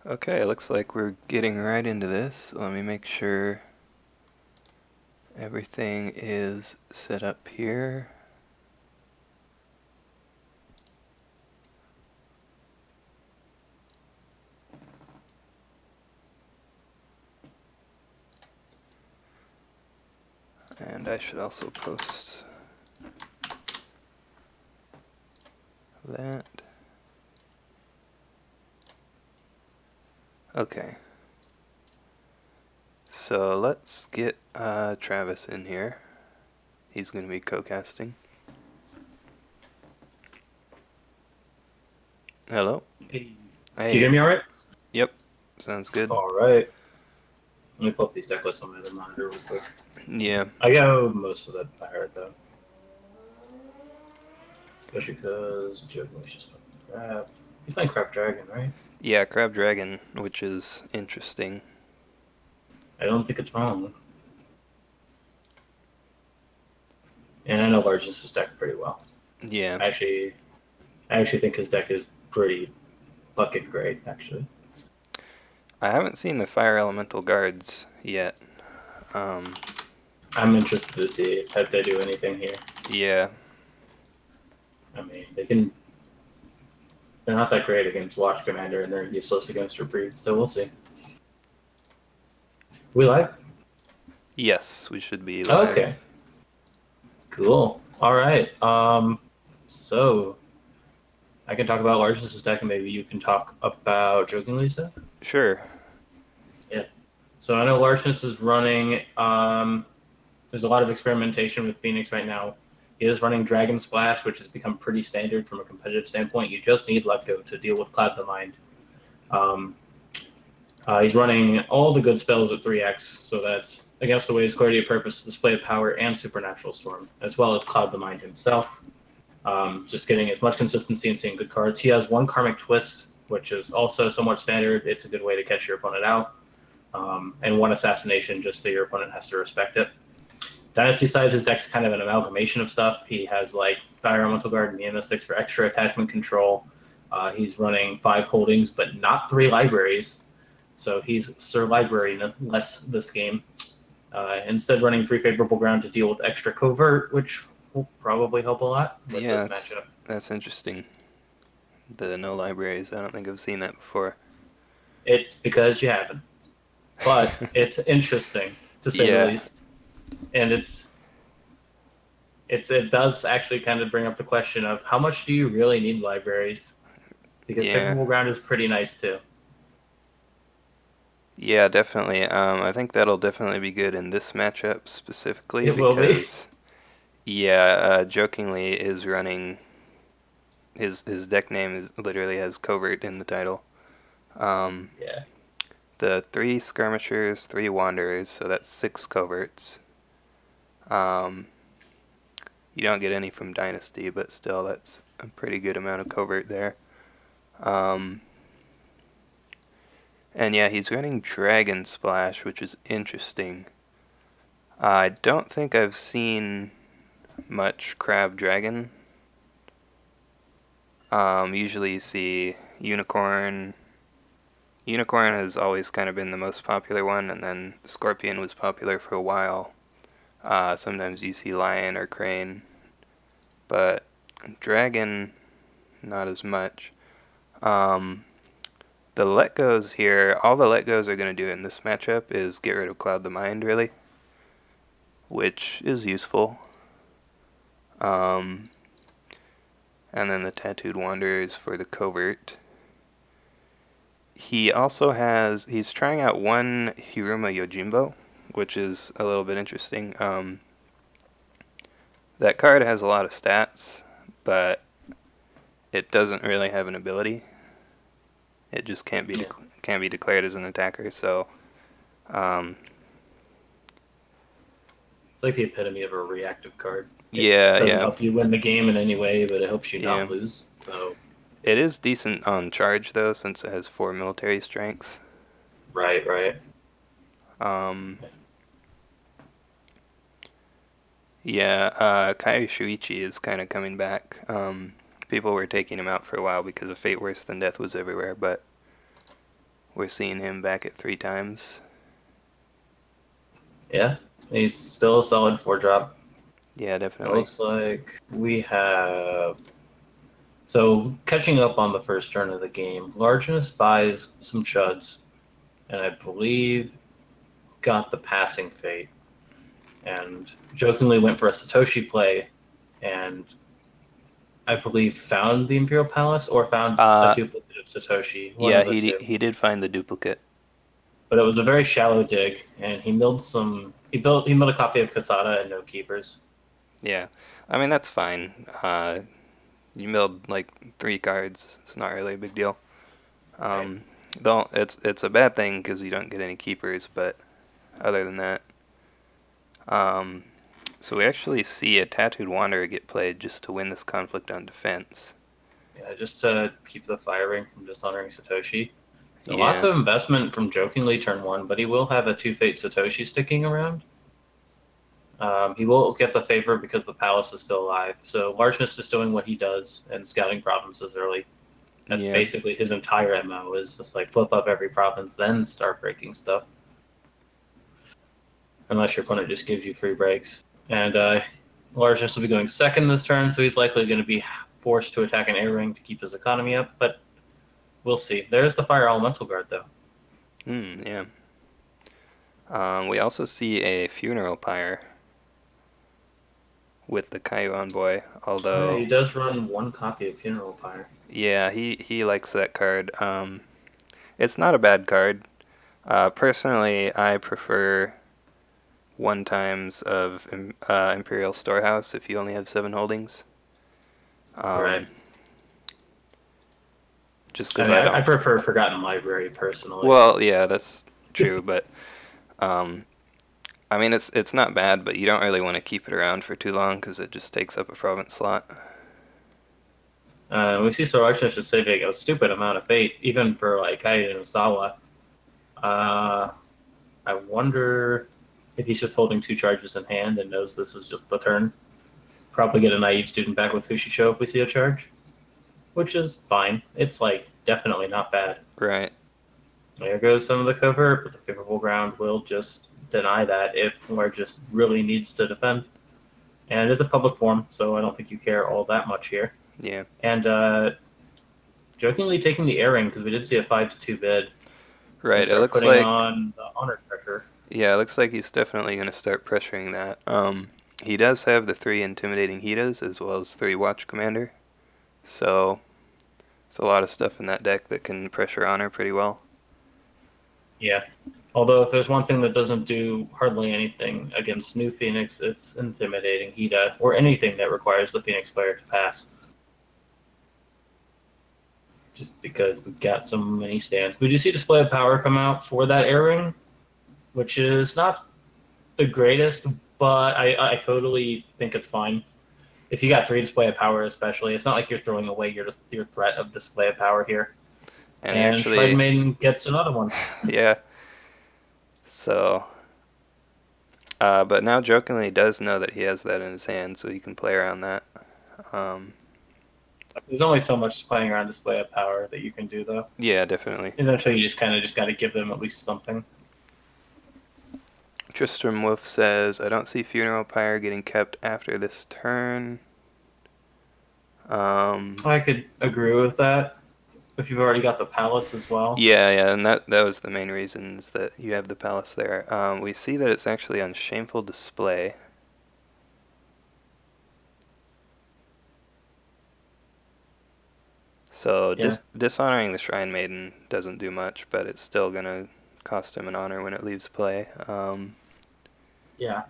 Okay, looks like we're getting right into this. Let me make sure everything is set up here. And I should also post that. Okay. So let's get Travis in here. He's going to be co-casting. Hello? Hey. Hey. Can you hear me all right? Yep. Sounds good. All right. Let me pull up these deck lists on my other monitor real quick. Yeah. I got most of that by heart, though. Especially because Joe was just playing crap. He's playing Crap Dragon, right? Yeah, Crab Dragon, which is interesting. I don't think it's wrong. And I know Largence his deck pretty well. Yeah. I actually think his deck is pretty fucking great, actually. I haven't seen the Fire Elemental guards yet. I'm interested to see if they do anything here. Yeah. I mean, they're not that great against Watch Commander, and they're useless against Reprieve, so we'll see. We live? Yes, we should be live. Okay. Cool. All right. So I can talk about Largence' deck, and maybe you can talk about Jokingly stuff. Sure. Yeah. So I know Largence is running. There's a lot of experimentation with Phoenix right now. He is running Dragon Splash, which has become pretty standard from a competitive standpoint. You just need Let Go to deal with Cloud the Mind. He's running all the good spells at 3x, so that's Against the Waves, Clarity of Purpose, Display of Power, and Supernatural Storm, as well as Cloud the Mind himself. Just getting as much consistency and seeing good cards. He has one Karmic Twist, which is also somewhat standard. It's a good way to catch your opponent out. And one Assassination, just so your opponent has to respect it. Dynasty side, his deck's kind of an amalgamation of stuff. He has like Fire Elemental Guard and Mystics for extra attachment control. He's running 5 holdings, but not 3 libraries. So he's Sir Library less this game. Instead running 3 Favorable Ground to deal with extra Covert, which will probably help a lot with Yeah, this matchup. that's interesting. The no libraries, I don't think I've seen that before. It's because you haven't. But it's interesting, to say the least. And it does actually kind of bring up the question of how much do you really need libraries? Because Favorable Ground is pretty nice too. Yeah, definitely. I think that'll definitely be good in this matchup specifically It because, Jokingly is running. His deck name literally has Covert in the title. Yeah. The 3 Skirmishers, 3 Wanderers, so that's 6 Coverts. You don't get any from Dynasty, but still, that's a pretty good amount of Covert there. And yeah, he's running Dragon Splash, which is interesting. I don't think I've seen much Crab Dragon. Usually you see Unicorn. Unicorn has always kind of been the most popular one, and then Scorpion was popular for a while. Sometimes you see Lion or Crane, but Dragon, not as much. The let goes here, all the let goes are going to do in this matchup is get rid of Cloud the Mind, really, which is useful. And then the Tattooed Wanderers for the Covert. He also he's trying out one Hiruma Yojimbo, which is a little bit interesting. That card has a lot of stats, but it doesn't really have an ability. It just can't be declared as an attacker. So, it's like the epitome of a reactive card. It doesn't help you win the game in any way, but it helps you not lose. So it is decent on charge though, since it has 4 military strength. Right. Kai Shuichi is kind of coming back. People were taking him out for a while because of Fate Worse Than Death was everywhere, but we're seeing him back at 3 times. Yeah, he's still a solid 4-drop. Yeah, It definitely. looks like we have. So, catching up on the first turn of the game, Largeness buys some Chuds, and I believe got the Passing Fate, and jokingly went for a Satoshi play, and I believe found the Imperial Palace or found a Uh, duplicate of Satoshi, one yeah, of the two. he did find the duplicate. But it was a very shallow dig, and he milled some. He milled a copy of Kasada and no keepers. Yeah, I mean that's fine. You milled like 3 cards. It's not really a big deal. Right. Don't. It's a bad thing because you don't get any keepers. But other than that, um, so we actually see a Tattooed Wanderer get played just to win this conflict on defense. Yeah, just to keep the firing from dishonoring Satoshi. So lots Yeah, of investment from jokingly turn 1, but he will have a 2 Fate Satoshi sticking around. He will get the favor because the palace is still alive. So Largeness is doing what he does and scouting provinces early. That's yeah, basically his entire MO is just like flip up every province, then start breaking stuff. Unless your opponent just gives you free breaks. And Largeness will be going second this turn, so he's likely going to be forced to attack an air ring to keep his economy up, but we'll see. There's the Fire Elemental Guard, though. yeah. We also see a Funeral Pyre with the Caillou Envoy, Oh, yeah, although, he does run 1 copy of Funeral Pyre. yeah, he likes that card. It's not a bad card. Personally, I prefer 1 times of Imperial Storehouse if you only have 7 holdings. Right. Um, just I because mean, I I don't. prefer Forgotten Library personally. Well, yeah, that's true, but um, I mean it's not bad, but you don't really want to keep it around for too long because it just takes up a province slot. We see Sirlargeness just saving a stupid amount of fate, even for like Kaiden and Osawa. Uh, I wonder if he's just holding 2 charges in hand and knows this is just the turn. Probably get a naive student back with Fushisho if we see a charge, which is fine. It's like definitely not bad. Right. There goes some of the covert, but the favorable ground will just deny that if Largest really needs to defend. And it's a public forum, so I don't think you care all that much here. Yeah. And jokingly taking the airing because we did see a 5-2 bid and Right. It start looks putting like on the honor pressure. Yeah, it looks like he's definitely going to start pressuring that. He does have the 3 intimidating Hitas as well as 3 watch commander, so it's a lot of stuff in that deck that can pressure honor pretty well. Yeah. Although if there's one thing that doesn't do hardly anything against New Phoenix, it's intimidating Hita or anything that requires the Phoenix player to pass. Just because we've got so many stands. We do see Display of Power come out for that airing, which is not the greatest, but I totally think it's fine. If you got 3 Display of Power, especially, it's not like you're throwing away your threat of Display of Power here. And he And Shred actually, Maiden gets another one. yeah. So, but now jokingly does know that he has that in his hand, so he can play around that. Um, There's only so much playing around Display of Power that you can do, though. yeah, definitely. Eventually, you just kind of just got to give them at least something. Tristram Wolf says, I don't see Funeral Pyre getting kept after this turn. I could agree with that. If you've already got the Palace as well. Yeah, and that was the main reason is that you have the palace there. We see that it's actually on Shameful Display. So Yeah. dishonoring the Shrine Maiden doesn't do much, but it's still gonna cost him an honor when it leaves play. Yeah.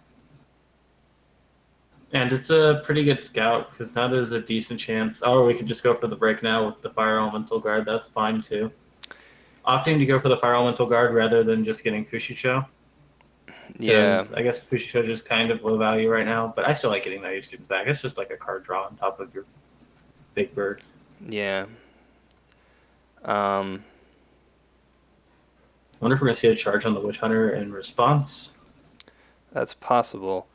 And it's a pretty good scout, because now there's a decent chance. Or we could just go for the break now with the Fire Elemental Guard. That's fine, too. Opting to go for the Fire Elemental Guard rather than just getting Fushisho. Yeah, I guess Fushisho is just kind of low value right now, but I still like getting naive students back. It's just like a card draw on top of your big bird. yeah. I wonder if we're going to see a charge on the Witch Hunter in response. That's possible.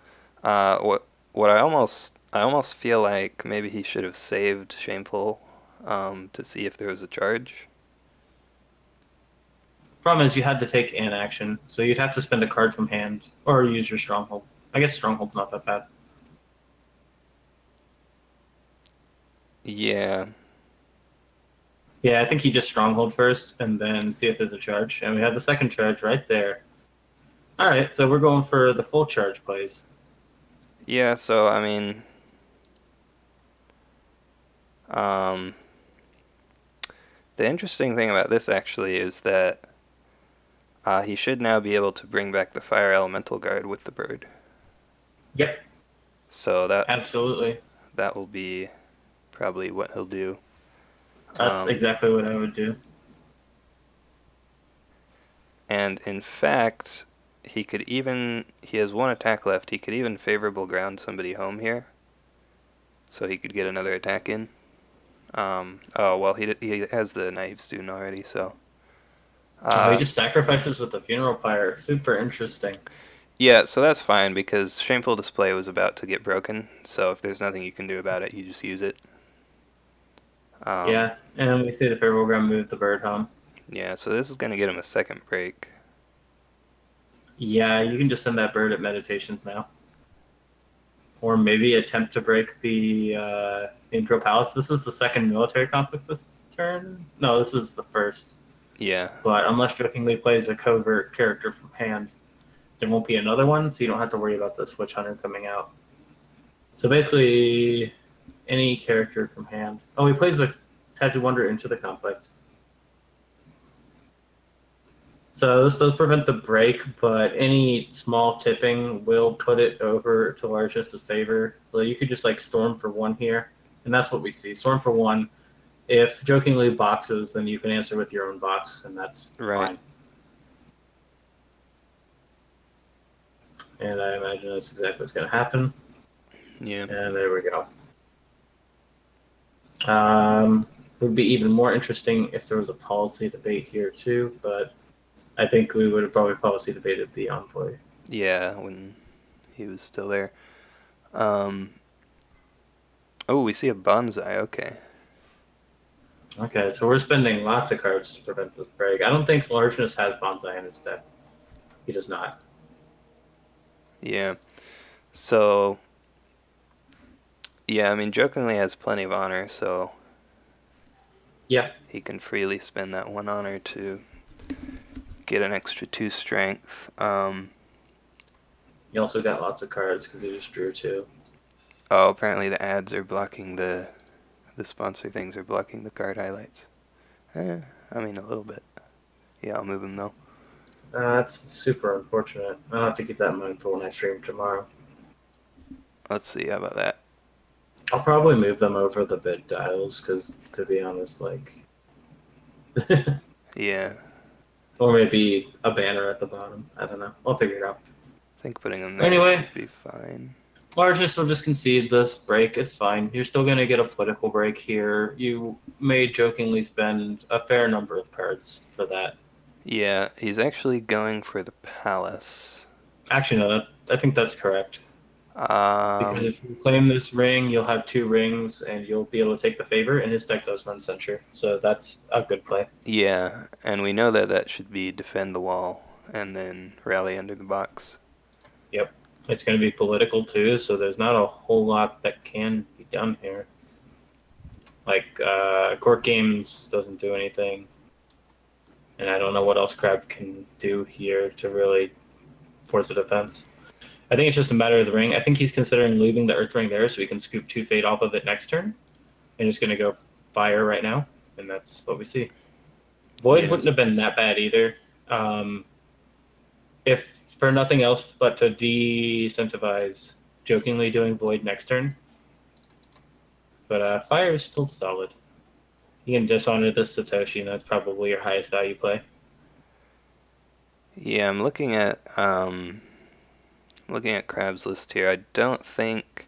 What I almost feel like maybe he should have saved Shameful to see if there was a charge. Problem is, you had to take an action, so you'd have to spend a card from hand or use your stronghold. I guess stronghold's not that bad. Yeah. Yeah, I think he just stronghold first and then see if there's a charge. And we have the second charge right there. Alright, so we're going for the full charge plays. Yeah, so, I mean, the interesting thing about this actually is that he should now be able to bring back the Fire Elemental Guard with the bird. Yep. So Absolutely. that will be probably what he'll do. That's exactly what I would do. And in fact, he has one attack left. He could even favorable ground somebody home here. So he could get another attack in. Oh, well, he has the naive student already, so. He just sacrifices with the funeral pyre. Super interesting. Yeah, so that's fine because Shameful Display was about to get broken. So if there's nothing you can do about it, you just use it. Yeah, and we see the favorable ground move the bird home. Yeah, so this is going to get him a second break. Yeah, you can just send that bird at Meditations now. Or maybe attempt to break the Imperial Palace. This is the second military conflict this turn? No, this is the first. Yeah. But unless Jokingly plays a covert character from hand, there won't be another one, so you don't have to worry about the Switch Hunter coming out. So basically, any character from hand. Oh, he plays the Tattoo Wonder into the conflict. So this does prevent the break, but any small tipping will put it over to largeness's favor. So you could just like storm for one here, and that's what we see. Storm for one. If Jokingly boxes, then you can answer with your own box, and that's fine. And I imagine that's exactly what's going to happen. Yeah. And there we go. It would be even more interesting if there was a policy debate here too, but I think we would have probably policy debated the Envoy. Yeah, when he was still there. Oh, we see a bonsai. Okay. Okay, so we're spending lots of cards to prevent this break. I don't think Largeness has bonsai in his deck. He does not. Yeah. So, yeah, I mean, Jokingly has plenty of honor, so yeah, he can freely spend that 1 honor to get an extra 2 strength. You also got lots of cards because he just drew 2. Oh, apparently the ads are blocking the sponsor things are blocking the card highlights. I mean, a little bit. Yeah, I'll move them though. That's super unfortunate. I'll have to keep that in mind for when I stream tomorrow. Let's see, how about that? I'll probably move them over the bid dials because, to be honest, like... yeah. Or maybe a banner at the bottom. I don't know. I'll figure it out. I think putting them there anyway, should be fine. Largeness will just concede this break. It's fine. You're still going to get a political break here. You may jokingly spend a fair number of cards for that. Yeah, he's actually going for the palace. Actually, no, I think that's correct. Because if you claim this ring, you'll have 2 rings, and you'll be able to take the favor, and his deck does run Censure. So that's a good play. Yeah, and we know that that should be defend the wall, and then rally under the box. Yep. It's going to be political, too, so there's not a whole lot that can be done here. Like, Court Games doesn't do anything. And I don't know what else Crab can do here to really force a defense. I think it's just a matter of the ring. I think he's considering leaving the Earth Ring there so he can scoop 2 Fate off of it next turn. And just going to go Fire right now, and that's what we see. Void wouldn't have been that bad either. If for nothing else but to de-incentivize jokingly doing Void next turn. But Fire is still solid. You can dishonor this Satoshi, and that's probably your highest value play. Yeah, I'm looking at Crab's list here. I think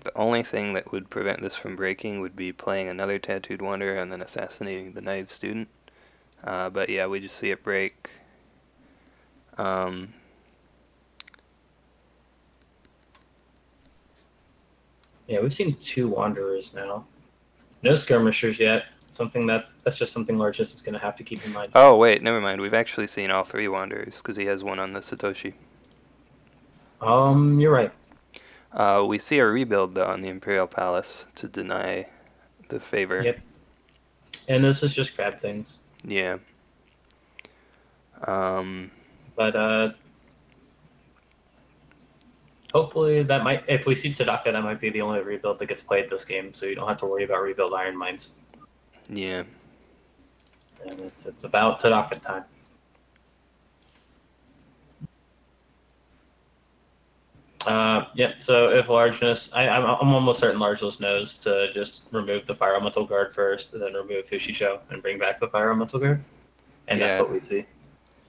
the only thing that would prevent this from breaking would be playing another Tattooed Wonder and then assassinating the naive student. But yeah, we just see it break. Yeah, we've seen 2 Wanderers now. No Skirmishers yet. something that's just something Largest is going to have to keep in mind. Oh, wait, never mind. We've actually seen all 3 Wanderers, because he has one on the Satoshi. You're right. We see a rebuild, though, on the Imperial Palace to deny the favor. Yep. And this is just crab things. Yeah. But hopefully that might, if we see Tadaka, that might be the only rebuild that gets played this game, so you don't have to worry about rebuild Iron Mines. Yeah. And it's about Tadaka time. Yep, so if Largeness, I'm almost certain Largeness knows to just remove the Fire Elemental Guard first, and then remove Fushisho and bring back the Fire Elemental Guard. And Yeah. that's what we see.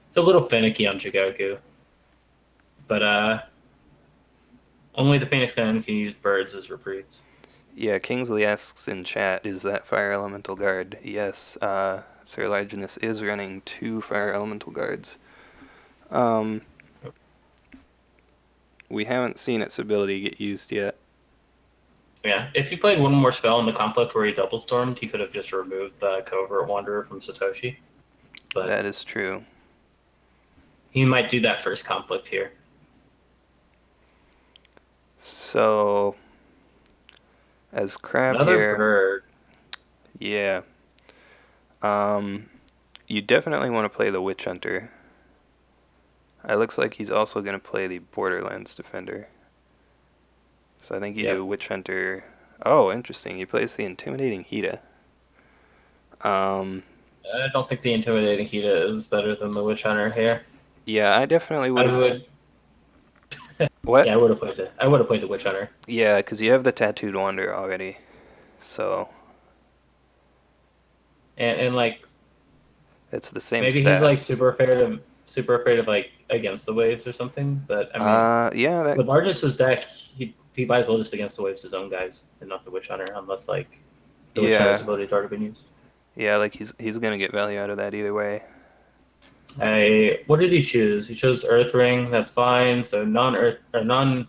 It's a little finicky on Jigoku. But only the Phoenix Gun can use birds as reprieves. Yeah, Kingsley asks in chat, is that Fire Elemental Guard? Yes, sirlargeness is running 2 Fire Elemental Guards. We haven't seen its ability get used yet. Yeah, if he played one more spell in the conflict where he double stormed, he could have just removed the Covert Wanderer from Satoshi. But That is true. he might do that first conflict here. So, as Crab Another here, bird. yeah. You definitely want to play the Witch Hunter. It looks like he's also going to play the Borderlands Defender. So I think you do Witch Hunter. Oh, interesting. He plays the Intimidating Hida. I don't think the Intimidating Hida is better than the Witch Hunter here. Yeah, I definitely would. I would. What? Yeah, I would have played the Witch Hunter. Yeah, because you have the Tattooed Wanderer already. So. And like. It's the same. Maybe stats. he's like super afraid of like Against the Waves or something. But I mean, yeah. with Largeness's deck, he might as well just Against the Waves his own guys and not the Witch Hunter, unless like the Witch Hunter's ability's already been used. Yeah, like he's gonna get value out of that either way. What did he choose? He chose Earth Ring. That's fine. So non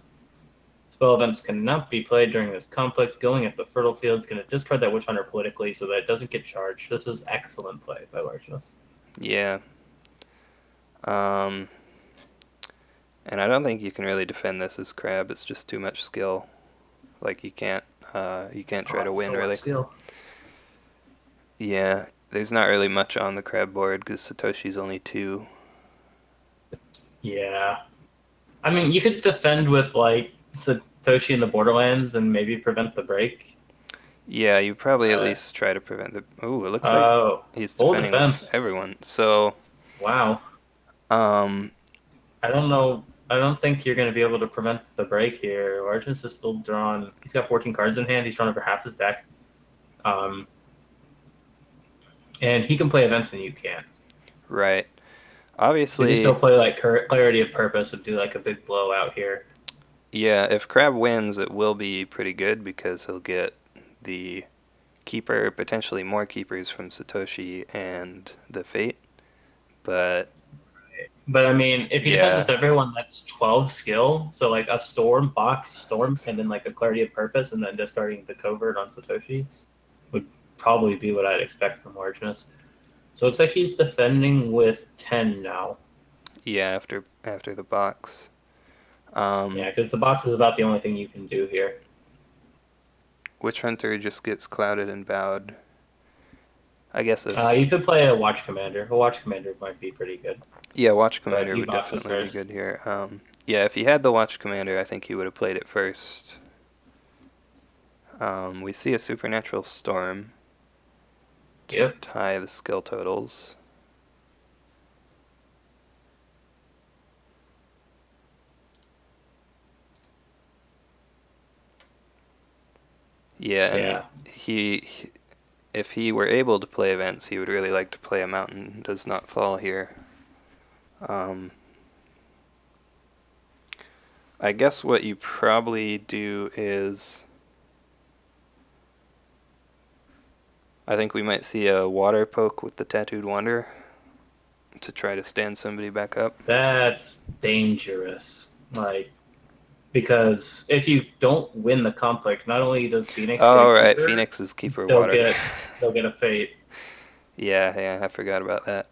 spell events cannot be played during this conflict. Going at the fertile field is going to discard that Witch Hunter politically so that it doesn't get charged. This is excellent play by Largeness. Yeah. And I don't think you can really defend this as Crab. It's just too much skill. Like you can't try to win really. Skill. Yeah, there's not really much on the Crab board because Satoshi's only 2. Yeah. I mean, you could defend with like Satoshi in the Borderlands and maybe prevent the break. Yeah, you probably at least try to prevent the. Ooh, it looks like he's defending with everyone. So. Wow. I don't know. I don't think you're going to be able to prevent the break here. Largeness is still drawn. He's got 14 cards in hand. He's drawn over half his deck. And he can play events and you can't. Right. Obviously. You can still play like Clarity of Purpose and do like a big blowout here. Yeah, if Crab wins, it will be pretty good because he'll get the Keeper, potentially more Keepers from Satoshi and the Fate. But I mean, if he defends with everyone, that's 12 skill. So like a Storm, Box, Storm, and then like a Clarity of Purpose, and then discarding the Covert on Satoshi would probably be what I'd expect from Largeness. So it looks like he's defending with 10 now. Yeah, after the box. Yeah, because the box is about the only thing you can do here. Witch Hunter just gets clouded and bowed. I guess it's... you could play a Watch Commander. A Watch Commander might be pretty good. Yeah, Watch Commander would definitely be good here. Yeah, if he had the Watch Commander, I think he would have played it first. We see a Supernatural Storm to tie the skill totals. Yeah, and if he were able to play events, he would really like to play a Mountain Does Not Fall here. I guess what you probably do is... I think we might see a Water Poke with the Tattooed Wanderer to try to stand somebody back up. That's dangerous. Like, because if you don't win the conflict, not only does Phoenix get a Oh, right. keeper, Phoenix is keeper they'll water. get they'll get a fate. Yeah, I forgot about that.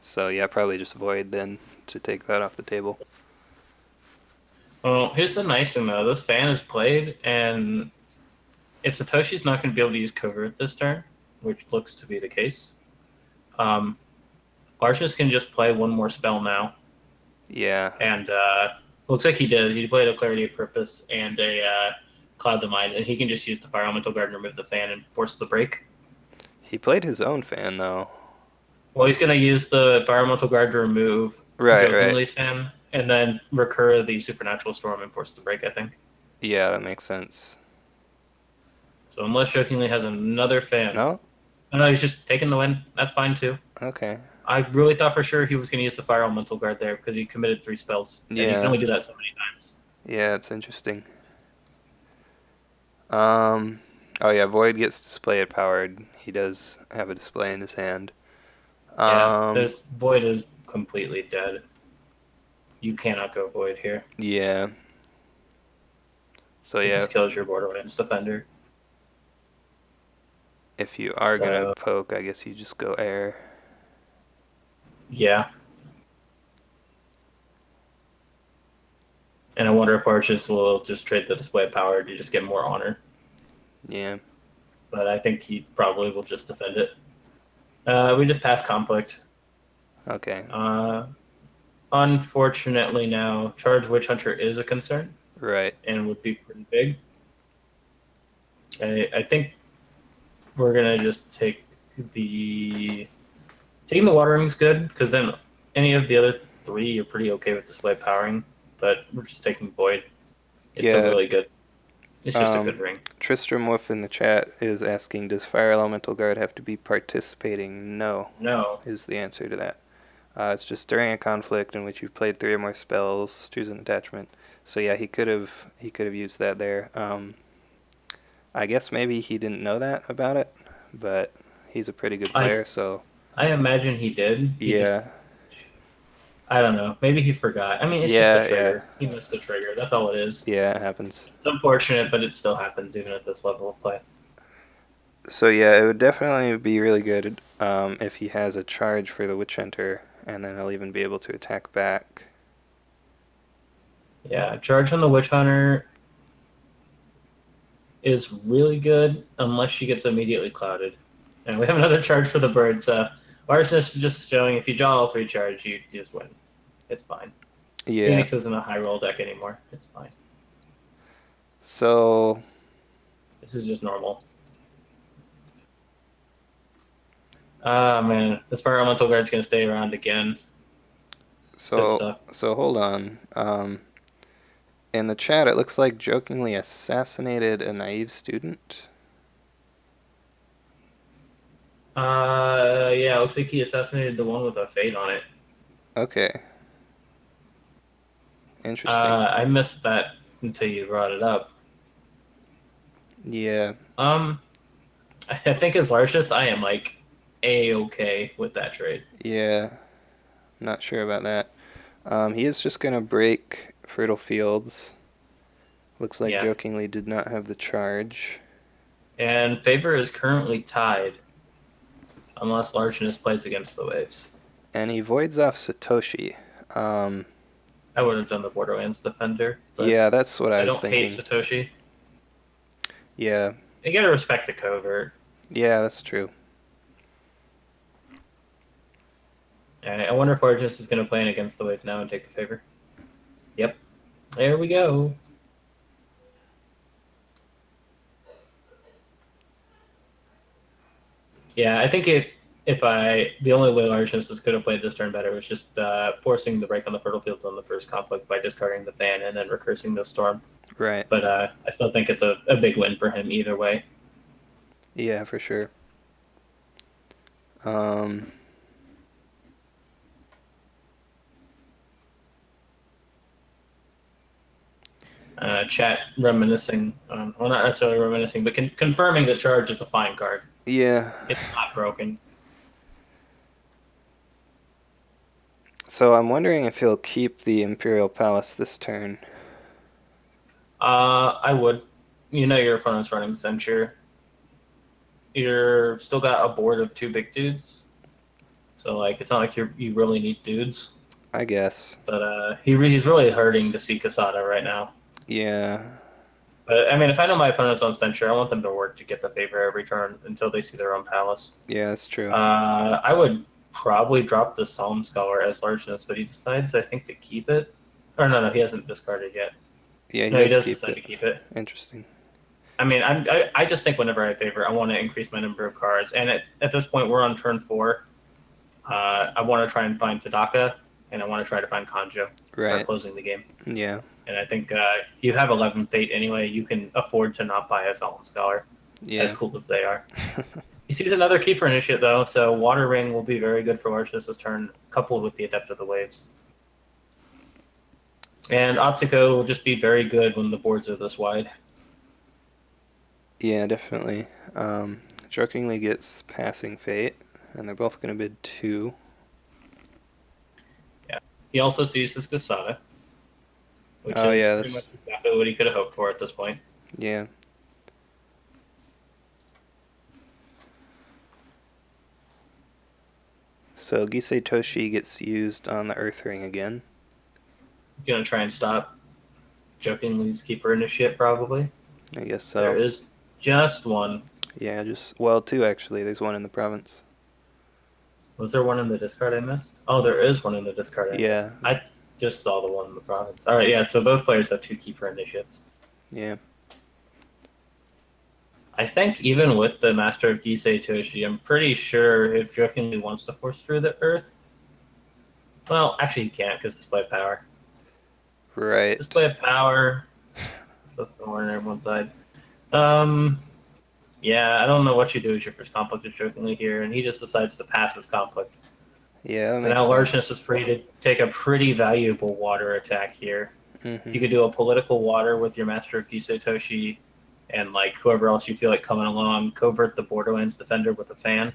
So, yeah, probably just Void then to take that off the table. Well, here's the nice thing though: this fan is played, and if Satoshi's not going to be able to use covert this turn, which looks to be the case, Arceus can just play one more spell now, Yeah. and looks like he did. He played a Clarity of Purpose and a Cloud the Mind, and he can just use the Fire Elemental Guard and remove the fan and force the break. He played his own fan, though. Well, he's going to use the Fire Elemental Guard to remove Right. Jokingly's fan, and then recur the Supernatural Storm and force the break, I think. Yeah, that makes sense. So unless Jokingly has another fan. No? No, he's just taking the win. That's fine, too. Okay. I really thought for sure he was going to use the Fire Elemental Guard there because he committed 3 spells. And he can only do that so many times. Yeah, it's interesting. Oh yeah, Void gets displayed powered. He does have a display in his hand. Yeah, this Void is completely dead. You cannot go Void here. Yeah. So It yeah, just kills your Borderlands defender. if you are gonna poke, I guess you just go air. Yeah. And I wonder if Arceus will just trade the display of power to just get more honor. Yeah. But I think he probably will just defend it. We just passed conflict. Okay. Unfortunately now, Charge Witch Hunter is a concern. Right. And would be pretty big. I think we're gonna just take taking the Water Ring's good, because then any of the other 3 you're pretty okay with display powering, but we're just taking Void. It's a really good. It's just a good ring. Tristram Wolf in the chat is asking, does Fire Elemental Guard have to be participating? No. No. Is the answer to that. It's just during a conflict in which you've played 3 or more spells, choose an attachment. So yeah, he could have used that there. I guess maybe he didn't know that about it, but he's a pretty good player, so I imagine he did. I don't know. Maybe he forgot. I mean, it's just a trigger. He missed a trigger. That's all it is. Yeah, it happens. It's unfortunate, but it still happens even at this level of play. So yeah, it would definitely be really good if he has a charge for the Witch Hunter, and then he'll even be able to attack back. Yeah, charge on the Witch Hunter is really good unless she gets immediately clouded. And we have another charge for the birds. Arceus is just showing if you draw all 3 charge, you just win. It's fine. Yeah. Phoenix isn't a high roll deck anymore. It's fine. So this is just normal. Ah man, this Fire Elemental Guard's gonna stay around again. So hold on. In the chat, it looks like Jokingly assassinated a naive student. Yeah, it looks like he assassinated the one with a fate on it. Okay. Interesting. I missed that until you brought it up. Yeah. I think as Largest, I am like A-okay with that trade. Yeah. Not sure about that. He is just gonna break Fertile Fields. Looks like Jokingly did not have the charge. And Favor is currently tied. Unless Largeness plays against the Waves. And he voids off Satoshi. I would have done the Borderlands Defender. Yeah, that's what I was thinking. I don't hate Satoshi. Yeah. You gotta respect the covert. Yeah, that's true. I wonder if Largeness is going to play in against the Waves now and take the Favor. Yep. There we go. Yeah, I think the only way Largeness could have played this turn better was just forcing the break on the Fertile Fields on the first conflict by discarding the fan and then recursing the Storm. Right. But I still think it's a big win for him either way. Yeah, for sure. Chat reminiscing, well, not necessarily reminiscing, but confirming that Charge is a fine card. Yeah. It's not broken. So I'm wondering if he'll keep the Imperial Palace this turn. I would. You know your opponent's running Censure. You're still got a board of 2 big dudes. So, like, it's not like you really need dudes. I guess. But he's really hurting to see Casada right now. Yeah. But, I mean, if I know my opponent's on Censure, I want them to work to get the favor every turn until they see their own palace. Yeah, that's true. I would probably drop the Solemn Scholar as largeness, but he decides, I think, to keep it. Or no, he hasn't discarded yet. Yeah, He does decide to keep it. Interesting. I mean, I just think whenever I favor, I want to increase my number of cards. And at this point, we're on turn 4. I want to try and find Tadaka, and I want to try to find Kanjo. Start closing the game. Yeah. And I think if you have 11 Fate anyway, you can afford to not buy a Solemn Scholar, as cool as they are. He sees another Keeper Initiate, though, so Water Ring will be very good for Largeness this turn, coupled with the Adept of the Waves. And Atsuko will just be very good when the boards are this wide. Yeah, definitely. Jokingly gets Passing Fate, and they're both going to bid 2. Yeah. He also sees his Kasada, which is pretty much exactly what he could have hoped for at this point. Yeah. So Gisei Toshi gets used on the Earth Ring again. Gonna try and stop Jokingly's Keeper Initiate, probably. I guess so. There is just one. Yeah, well, 2 actually. There's one in the province. Was there one in the discard I missed? Oh, there is one in the discard I missed. I just saw the one in the province. All right, yeah, so both players have 2 Keeper Initiates. Yeah. I think even with the Master of Gisei Toshi, I'm pretty sure if Jokingly wants to force through the Earth, well, actually he can't because Display of Power. Right. Display of Power. Put the Thorn on everyone's side. Yeah, I don't know what you do as your first conflict with Jokingly here, and he just decides to pass his conflict. Yeah, so now Largeness is free to take a pretty valuable water attack here. You could do a political water with your Master of Gisei Toshi, and like whoever else you feel like coming along, covert the Borderlands Defender with a fan,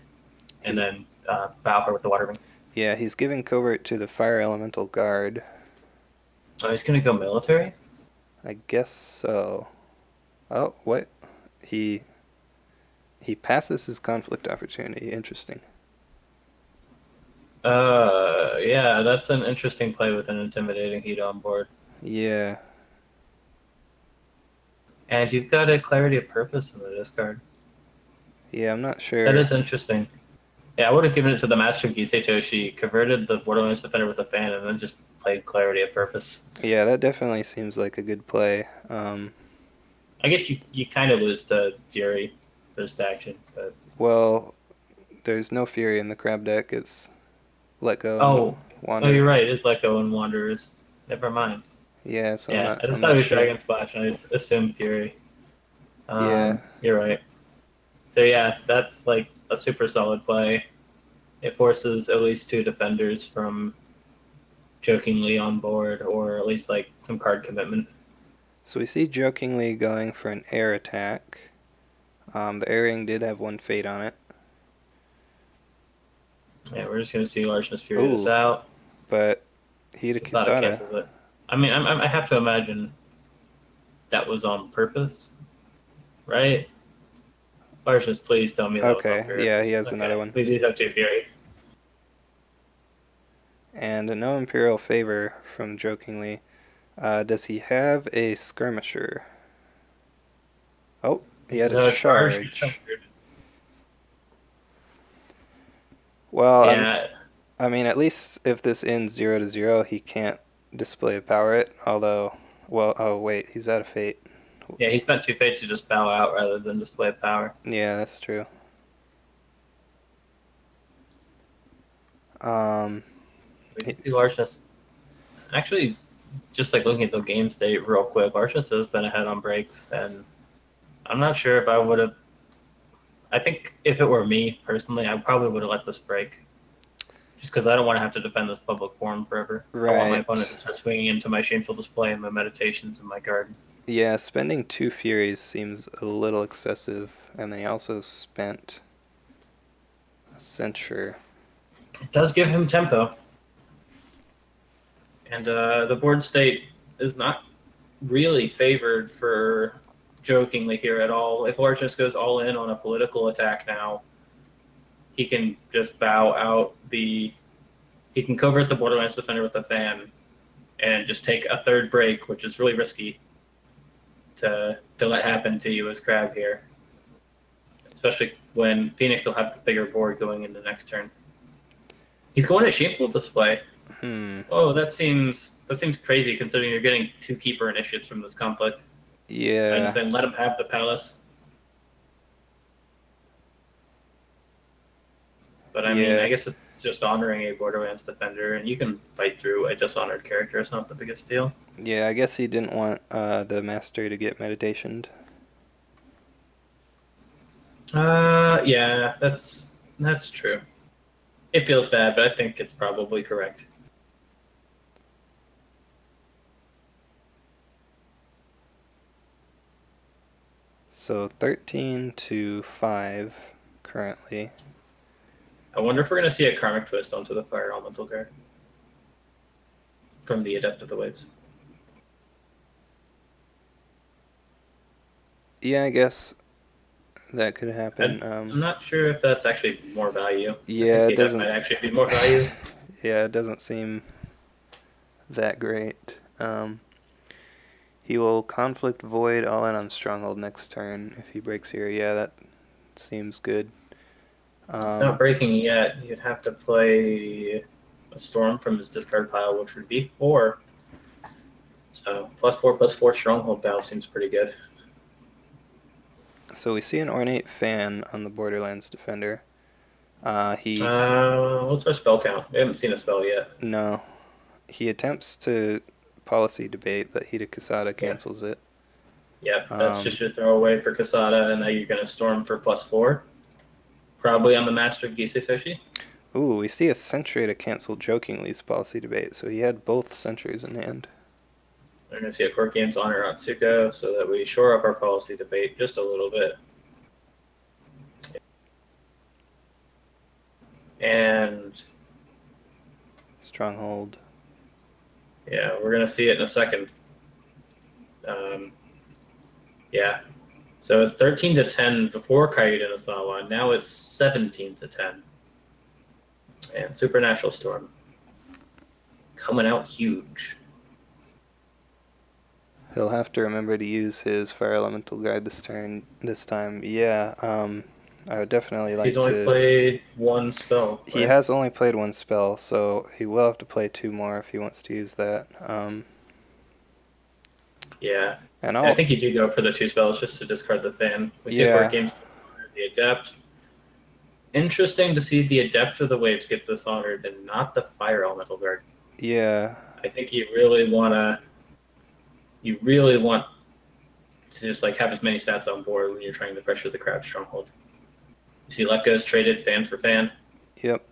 and then bow her with the Water Ring. Yeah, he's giving covert to the Fire Elemental Guard. Oh, he's gonna go military? I guess so. Oh, what? He passes his conflict opportunity. Interesting. Yeah, that's an interesting play with an intimidating heat on board. Yeah. And you've got a Clarity of Purpose in the discard. Yeah, I'm not sure. That is interesting. Yeah, I would have given it to the Master of Gisei Toshi, converted the Borderlands Defender with a fan, and then just played Clarity of Purpose. Yeah, that definitely seems like a good play. I guess you kind of lose to Fury first action, but... Well, there's no Fury in the Crab deck. It's Let Go and Wander. Oh, you're right. It's Let Go and Wanderers. Never mind. Yeah, so I just thought it was Dragon Splash, and I assumed Fury. Yeah. You're right. So yeah, that's like a super solid play. It forces at least 2 defenders from Jokingly on board, or at least like some card commitment. So we see Jokingly going for an air attack. The air ring did have 1 fate on it. Yeah, we're just gonna see Largeness Fury this out. But he to Kisada. I mean, I have to imagine that was on purpose, right? Largeness, please tell me that was on purpose. Yeah, he has another one. We do have 2 Fury. And no Imperial favor from Jokingly. Does he have a Skirmisher? Oh, he had a charge. Well, yeah. I mean, at least if this ends 0-0, he can't Display of Power it. Although, well, oh wait, he's out of fate. Yeah, he spent 2 fates to just bow out rather than Display of Power. Yeah, that's true. We can see Largeness. Actually, just like looking at the game state real quick, Largeness has been ahead on breaks, and I'm not sure if I would have. I think if it were me personally, I probably would have let this break. Just because I don't want to have to defend this public forum forever. Right. I want my opponent to start swinging into my Shameful Display and my Meditations and my garden. Yeah, spending 2 Furies seems a little excessive, and then he also spent a Censure. It does give him tempo. And the board state is not really favored for jokingly here at all. If Largeness goes all in on a political attack now, he can just bow out the. He can covert the Borderlands Defender with a fan and just take a third break, which is really risky to let happen to you as Crab here. Especially when Phoenix will have the bigger board going into the next turn. He's going to Shameful Display. Oh, that seems crazy considering you're getting 2 Keeper Initiates from this conflict. Yeah. And then let him have the Palace. But I mean, I guess it's just honoring a Borderlands Defender, and you can fight through a Dishonored character. It's not the biggest deal. Yeah, I guess he didn't want the Master to get meditationed. Yeah, that's true. It feels bad, but I think it's probably correct. So 13 to 5 currently. I wonder if we're going to see a Karmic Twist onto the Fire Elemental Guard from the Adept of the Waves. Yeah, I guess that could happen. I'm not sure if that's actually more value. Yeah, it doesn't. Might actually be more value. Yeah, it doesn't seem that great. He will Conflict Void all in on Stronghold next turn if he breaks here. Yeah, that seems good. It's not breaking yet. You'd have to play a Storm from his discard pile, which would be 4. So +4/+4 Stronghold Battle seems pretty good. So we see an Ornate Fan on the Borderlands Defender. What's our spell count? We haven't seen a spell yet. No. He attempts to Policy Debate, but Hida Kasada cancels it. Yep, that's just your throwaway for Kasada, and now you're going to Storm for +4. Probably on the Master of Gisetoshi. Ooh, we see a Sentry to cancel Jokingly's Policy Debate, so he had both Sentries in hand. We're going to see a Court Games Honor Atsuko so that we shore up our Policy Debate just a little bit. And Stronghold. Yeah, we're going to see it in a second. Yeah. So it's 13 to 10 before Kaida Nasawa. Now it's 17 to 10. And Supernatural Storm coming out huge. He'll have to remember to use his Fire Elemental Guard this time. Yeah, I would definitely like to... He's only played 1 spell. Right? He has only played 1 spell, so he will have to play 2 more if he wants to use that. Yeah. And I think he did go for the 2 spells just to discard the fan. We see Court Games the Adept. Interesting to see the Adept of the Waves get dishonored and not the Fire Elemental Guard. Yeah. I think you really want to just like have as many stats on board when you're trying to pressure the Crab Stronghold. You see Let Go's traded fan for fan. Yep.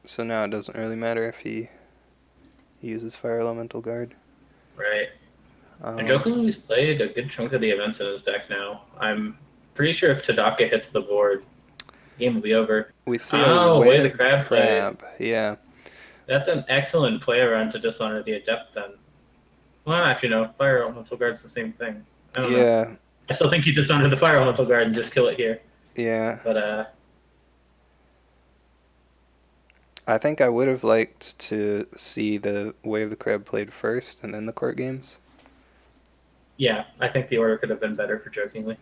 So now it doesn't really matter if he uses Fire Elemental Guard. Right. And Jokingly's played a good chunk of the events in his deck now. I'm pretty sure if Tadaka hits the board, the game will be over. We see a way the Crab play. Yeah. That's an excellent play around to dishonor the Adept then. Well, actually, no. Fire Elemental Guard's the same thing. I don't know. I still think you dishonor the Fire Elemental Guard and just kill it here. Yeah. But, I think I would have liked to see the Way of the Crab played first and then the Court Games. Yeah, I think the order could have been better for Jokingly.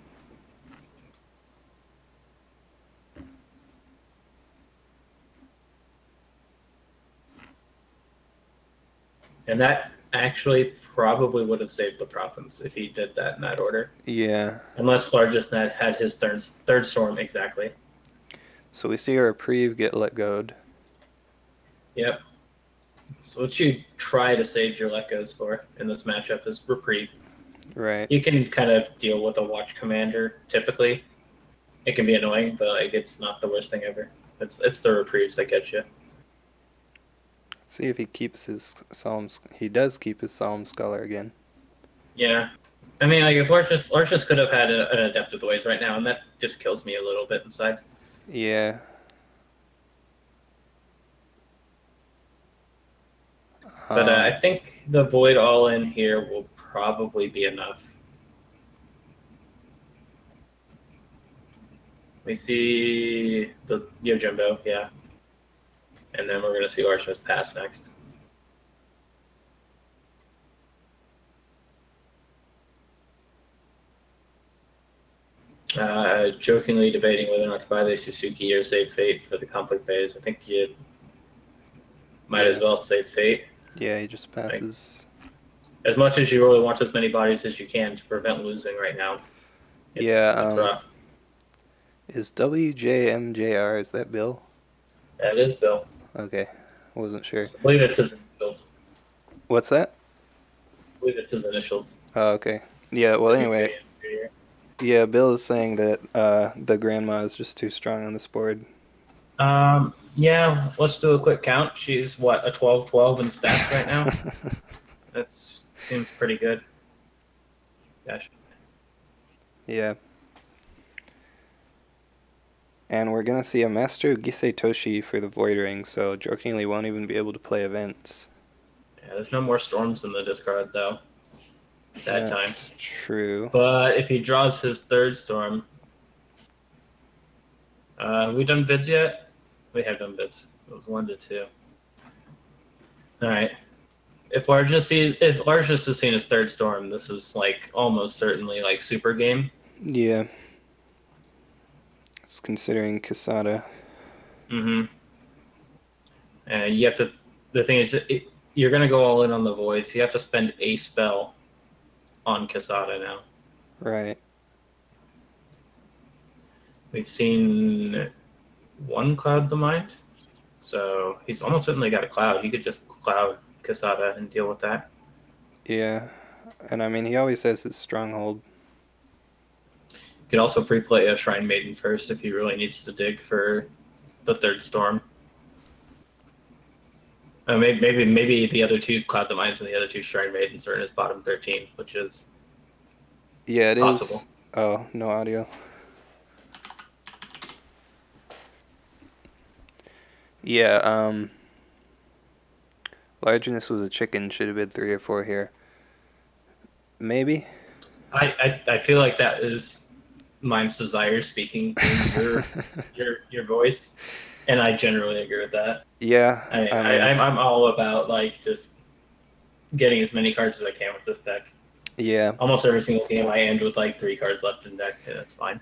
And that actually probably would have saved the province if he did that in that order. Yeah. Unless Largest Net had his third storm exactly. So we see a Reprieve get let go'd. Yep. So what you try to save your let goes for in this matchup is Reprieve. Right. You can kind of deal with a Watch Commander typically. It can be annoying, but like it's not the worst thing ever. It's the Reprieves that get you. See if he keeps his Solemn... He does keep his Solemn Scholar again. Yeah. I mean, like, if Larchus could have had an Adept of the Ways right now, and that just kills me a little bit inside. Yeah. But I Um, think the Void all in here will probably be enough. We see the Yojimbo, yeah. And then we're going to see Archers pass next. Jokingly debating whether or not to buy the Suzuki or save Fate for the conflict phase. I think you might as well save Fate. Yeah, he just Like, passes. as much as you really want as many bodies as you can to prevent losing right now, it's rough. Is WJMJR, is that Bill? That is Bill. Okay, wasn't sure. I believe it's his initials. What's that? I believe it's his initials. Oh, okay. Yeah, well, anyway. Yeah, Bill is saying that the grandma is just too strong on this board. Yeah, let's do a quick count. She's, what, a 12-12 in stats right now? That seems pretty good. Gosh. Yeah. And we're going to see a Master Gisei Toshi for the Void Ring, so jokingly won't even be able to play events. Yeah, there's no more storms in the discard, though. Sad time. That's true. But if he draws his third storm... have we done bids yet? We have done bids. It was 1 to 2. Alright. If Largest is seen his third storm, this is like almost certainly like super game. Yeah. It's considering Kasada. Mm-hmm. And you have to... The thing is, you're going to go all in on the voids. You have to spend a spell on Kasada now. Right. We've seen 1 Cloud the Mind. So he's almost certainly got a Cloud. He could just Cloud Kasada and deal with that. Yeah. And I mean, he always has his Stronghold. You could also pre-play a Shrine Maiden first if he really needs to dig for the third storm. Maybe the other 2 Cloud the Minds and the other 2 Shrine Maidens are in his bottom 13, which is Yeah, it possible. is. Oh, no audio. Yeah, Largeness was a chicken, should have been 3 or 4 here. Maybe? I feel like that is Mind's Desire speaking through your voice, and I generally agree with that. Yeah. I'm all about like just getting as many cards as I can with this deck. Yeah. Almost every single game I end with like 3 cards left in deck, and that's fine.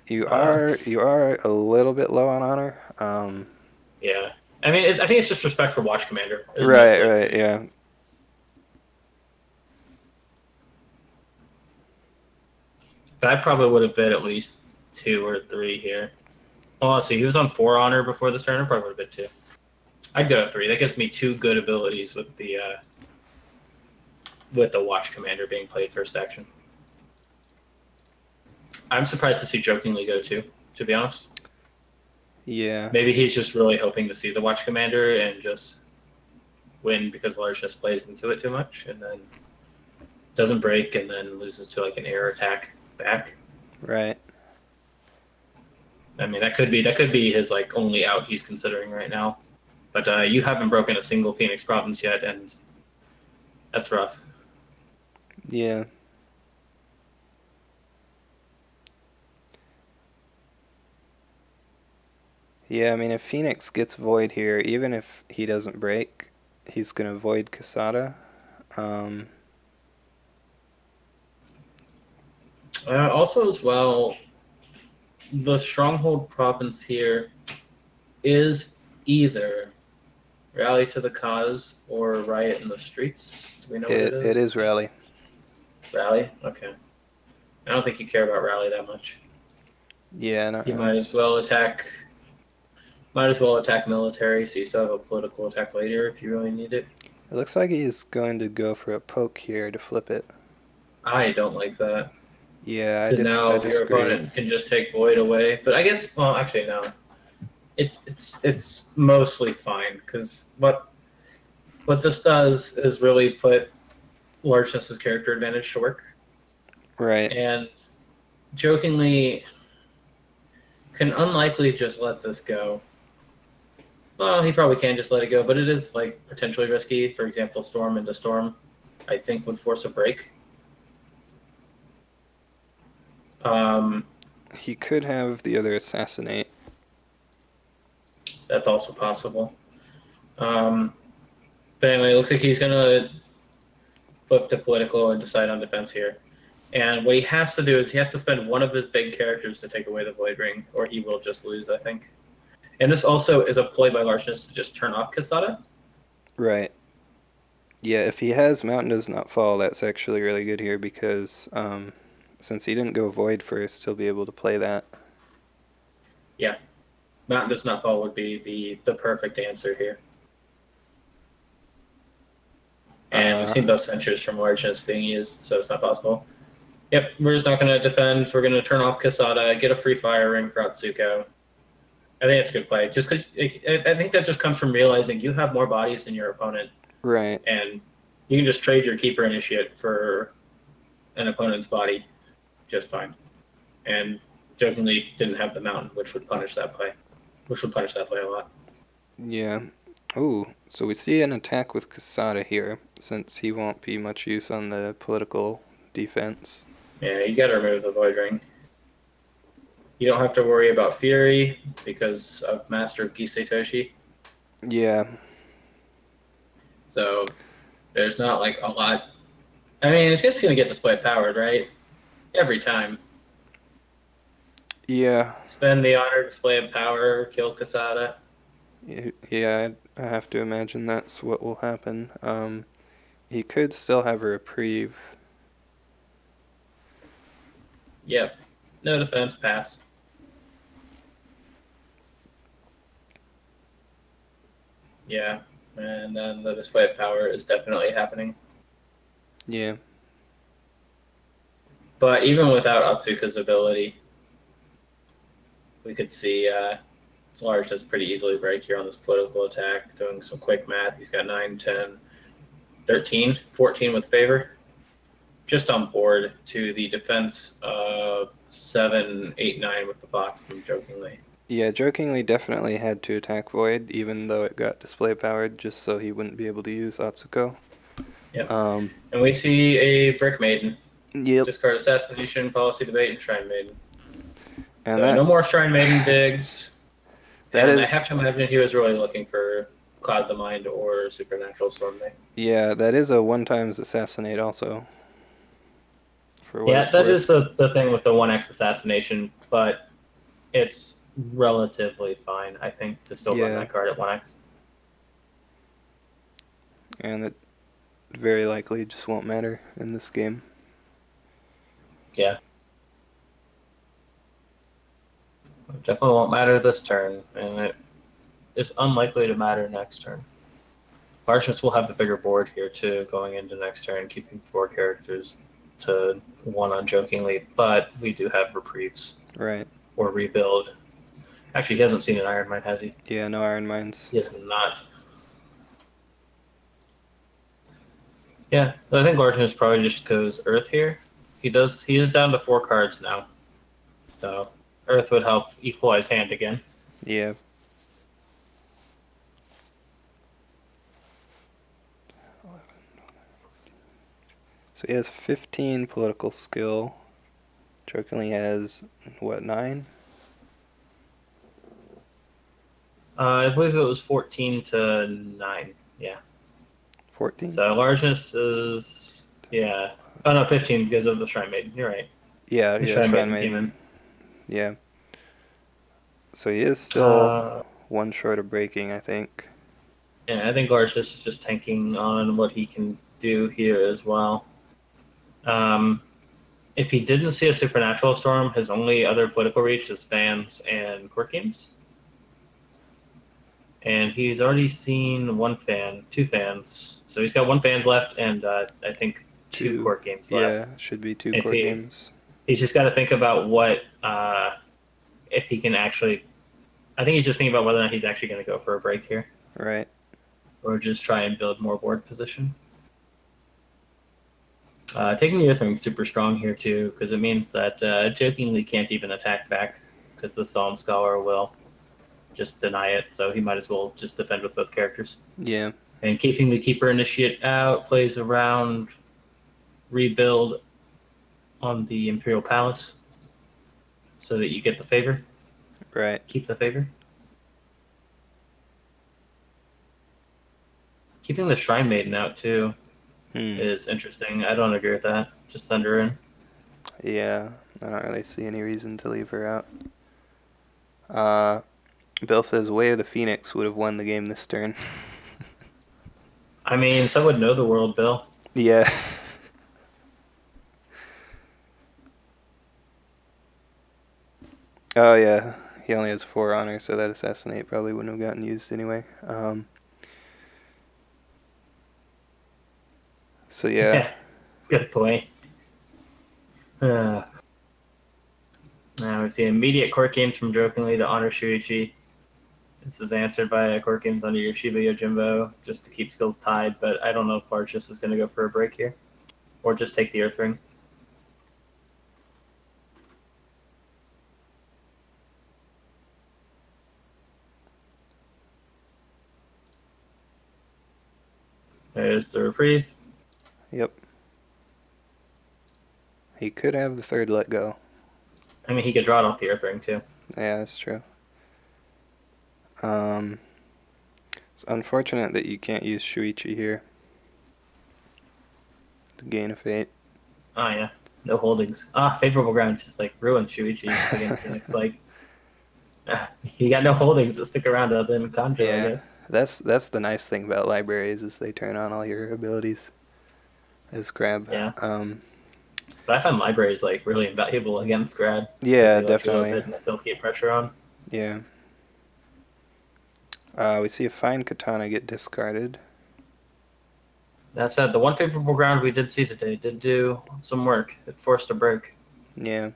You are a little bit low on honor. Yeah. I mean, I think it's just respect for Watch Commander. Right, yeah. But I probably would have bid at least 2 or 3 here. Well, let's see. He was on 4 honor before this turn. I probably would have bid 2. I'd go to 3. That gives me 2 good abilities with the Watch Commander being played first action. I'm surprised to see Jokingly go 2, to be honest. Yeah. Maybe he's just really hoping to see the Watch Commander and just win because Largeness plays into it too much and then doesn't break and then loses to like an air attack back. Right. I mean, that could be his like only out he's considering right now. But you haven't broken a single Phoenix Province yet, and that's rough. Yeah. Yeah, I mean, if Phoenix gets Void here, even if he doesn't break, he's going to Void Kasada. Also, as well, the Stronghold province here is either Rally to the Cause or Riot in the Streets. Do we know what it is? It is Rally. Rally? Okay. I don't think you care about Rally that much. Yeah, not You really. might as well attack military, so you still have a political attack later if you really need it. It looks like he's going to go for a poke here to flip it. I don't like that. Yeah, I Now disagree. your opponent can just take Void away. But I guess, well, actually, no. It's mostly fine, because what this does is really put Largeness's character advantage to work. Right. And Jokingly can unlikely just let this go. Well, he probably can just let it go, but it is like potentially risky. For example, Storm into Storm, I think would force a break. Um, He could have the other assassinate. that's also possible. Um, but anyway, it looks like he's gonna flip to political and decide on defense here. And what he has to do is he has to spend one of his big characters to take away the Void Ring, or he will just lose, I think. And this also is a ploy by Largeness to just turn off Kasada. Right. Yeah, if he has Mountain Does Not Fall, that's actually really good here because since he didn't go Void first, he'll be able to play that. Yeah, Mountain Does Not Fall would be the perfect answer here. And we've seen those censures from Largeness being used, so it's not possible. Yep, we're just not going to defend. We're going to turn off Kasada, get a free fire ring for Atsuko. I think it's a good play. Just because I think that just comes from realizing you have more bodies than your opponent. Right. And you can just trade your Keeper Initiate for an opponent's body just fine. And jokingly didn't have the Mountain, which would punish that play. Which would punish that play a lot. Yeah. Ooh, so we see an attack with Kasada here, since he won't be much use on the political defense. Yeah, you gotta remove the Void Ring. You don't have to worry about Fury because of Master of Gisei Toshi. Yeah. So there's not like a lot. I mean, it's just gonna get display powered, right? Every time. Yeah. Spend the honor display of power, kill Kasada. Yeah, I have to imagine that's what will happen. He could still have a reprieve. Yep. No defense, pass. Yeah. And then the display of power is definitely happening. Yeah. But even without Atsuka's ability, we could see Large does pretty easily break here on this political attack. Doing some quick math, he's got 9, 10, 13, 14 with favor. Just on board to the defense of 7, 8, 9 with the box from Jokingly. Yeah, Jokingly definitely had to attack Void, even though it got display powered, just so he wouldn't be able to use Atsuko. Yep. And we see a Brick Maiden. Yep. Discard Assassination, Policy Debate, and Shrine Maiden. And so no more Shrine Maiden digs. I have to imagine he was really looking for Cloud the Mind or Supernatural Storm Day. Yeah, that is a 1x assassinate also. Yeah, that is the thing with the 1x assassination, but it's relatively fine, I think, to still run that card at 1x. And it very likely just won't matter in this game. Yeah. It definitely won't matter this turn, and it is unlikely to matter next turn. Largeness will have the bigger board here, too, going into next turn, keeping 4 characters to 1 on Jokingly, but we do have reprieves. Right. Or rebuild. Actually, he hasn't seen an Iron Mine, has he? Yeah, no Iron Mines. He has not. Yeah, I think Largeness probably just goes Earth here. He is down to 4 cards now. So Earth would help equalize hand again. Yeah. So he has 15 political skill. Jokingly has, what, 9? I believe it was 14 to 9. Yeah. 14? So Largeness is, yeah. Oh, no, 15 because of the Shrine Maiden. You're right. Yeah, Shrine Maiden. Yeah. So he is still 1 short of breaking, I think. Yeah, I think Largeness is just tanking on what he can do here as well. If he didn't see a Supernatural Storm, his only other political reach is fans and Quirk Games. And he's already seen 2 fans. So he's got 1 fans left and I think 2 Quirk Games left. Yeah, should be 2 Quirk Games. He's just got to think about what, if he can actually, I think he's just thinking about whether or not he's actually going to go for a break here. Right. Or just try and build more board position. Taking the Earthring super strong here too, because it means that Jokingly can't even attack back, because the Psalm Scholar will. just deny it. So he might as well just defend with both characters. Yeah. And keeping the Keeper Initiate out plays around rebuild on the Imperial Palace so that you get the favor. Right. Keep the favor. Keeping the Shrine Maiden out too is interesting. I don't agree with that. Just send her in. Yeah, I don't really see any reason to leave her out. Bill says Way of the Phoenix would have won the game this turn. I mean, so would Know the World, Bill. Yeah. Oh yeah, he only has 4 honor, so that Assassinate probably wouldn't have gotten used anyway. So yeah. Good point. Now we see immediate court games from Jokingly to honor Shuichi. This is answered by court games under your Shiba Yojimbo just to keep skills tied, but I don't know if Largess is going to go for a break here or just take the Earth Ring. There's the reprieve. Yep. He could have the 3rd let go. I mean, he could draw it off the Earth Ring too. Yeah, that's true. It's unfortunate that you can't use Shuichi here. The Gain of Fate. Oh yeah, no holdings. Favorable ground just like ruined Shuichi against Phoenix. Like, he got no holdings that stick around other than Conjure, Yeah, I guess. that's the nice thing about libraries is they turn on all your abilities as grab. Yeah. But I find libraries like really invaluable against grad. Yeah, they definitely. Let you and still keep pressure on. Yeah. We see a fine katana get discarded. That said, the one favorable ground we did see today did do some work. It forced a break. Yeah.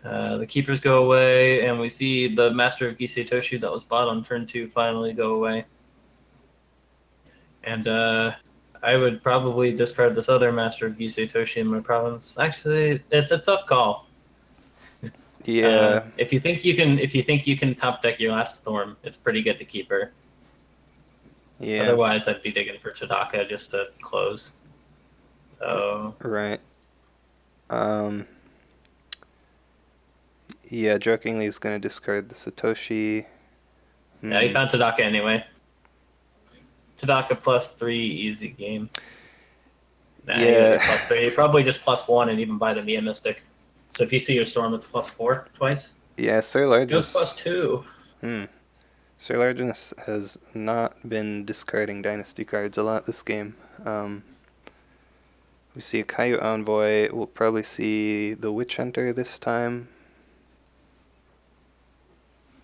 The keepers go away, and we see the Master of Gisei Toshu that was bought on turn 2 finally go away. And I would probably discard this other Master of Gisei Toshi in my province. Actually, it's a tough call. Yeah. If you think you can top deck your last Storm, it's pretty good to keep her. Yeah. Otherwise, I'd be digging for Tadaka just to close. So. Right. Yeah, Jokingly is going to discard the Satoshi. Yeah, he found Tadaka anyway. Tadaka +3, easy game. Nah, yeah. +3. You probably just +1 and even buy the Mia Mystic. So if you see your Storm, it's +4 twice. Yeah, sirlargeness. Just +2. Sirlargeness has not been discarding Dynasty cards a lot this game. We see a Kaiju Envoy. We'll probably see the Witch Hunter this time.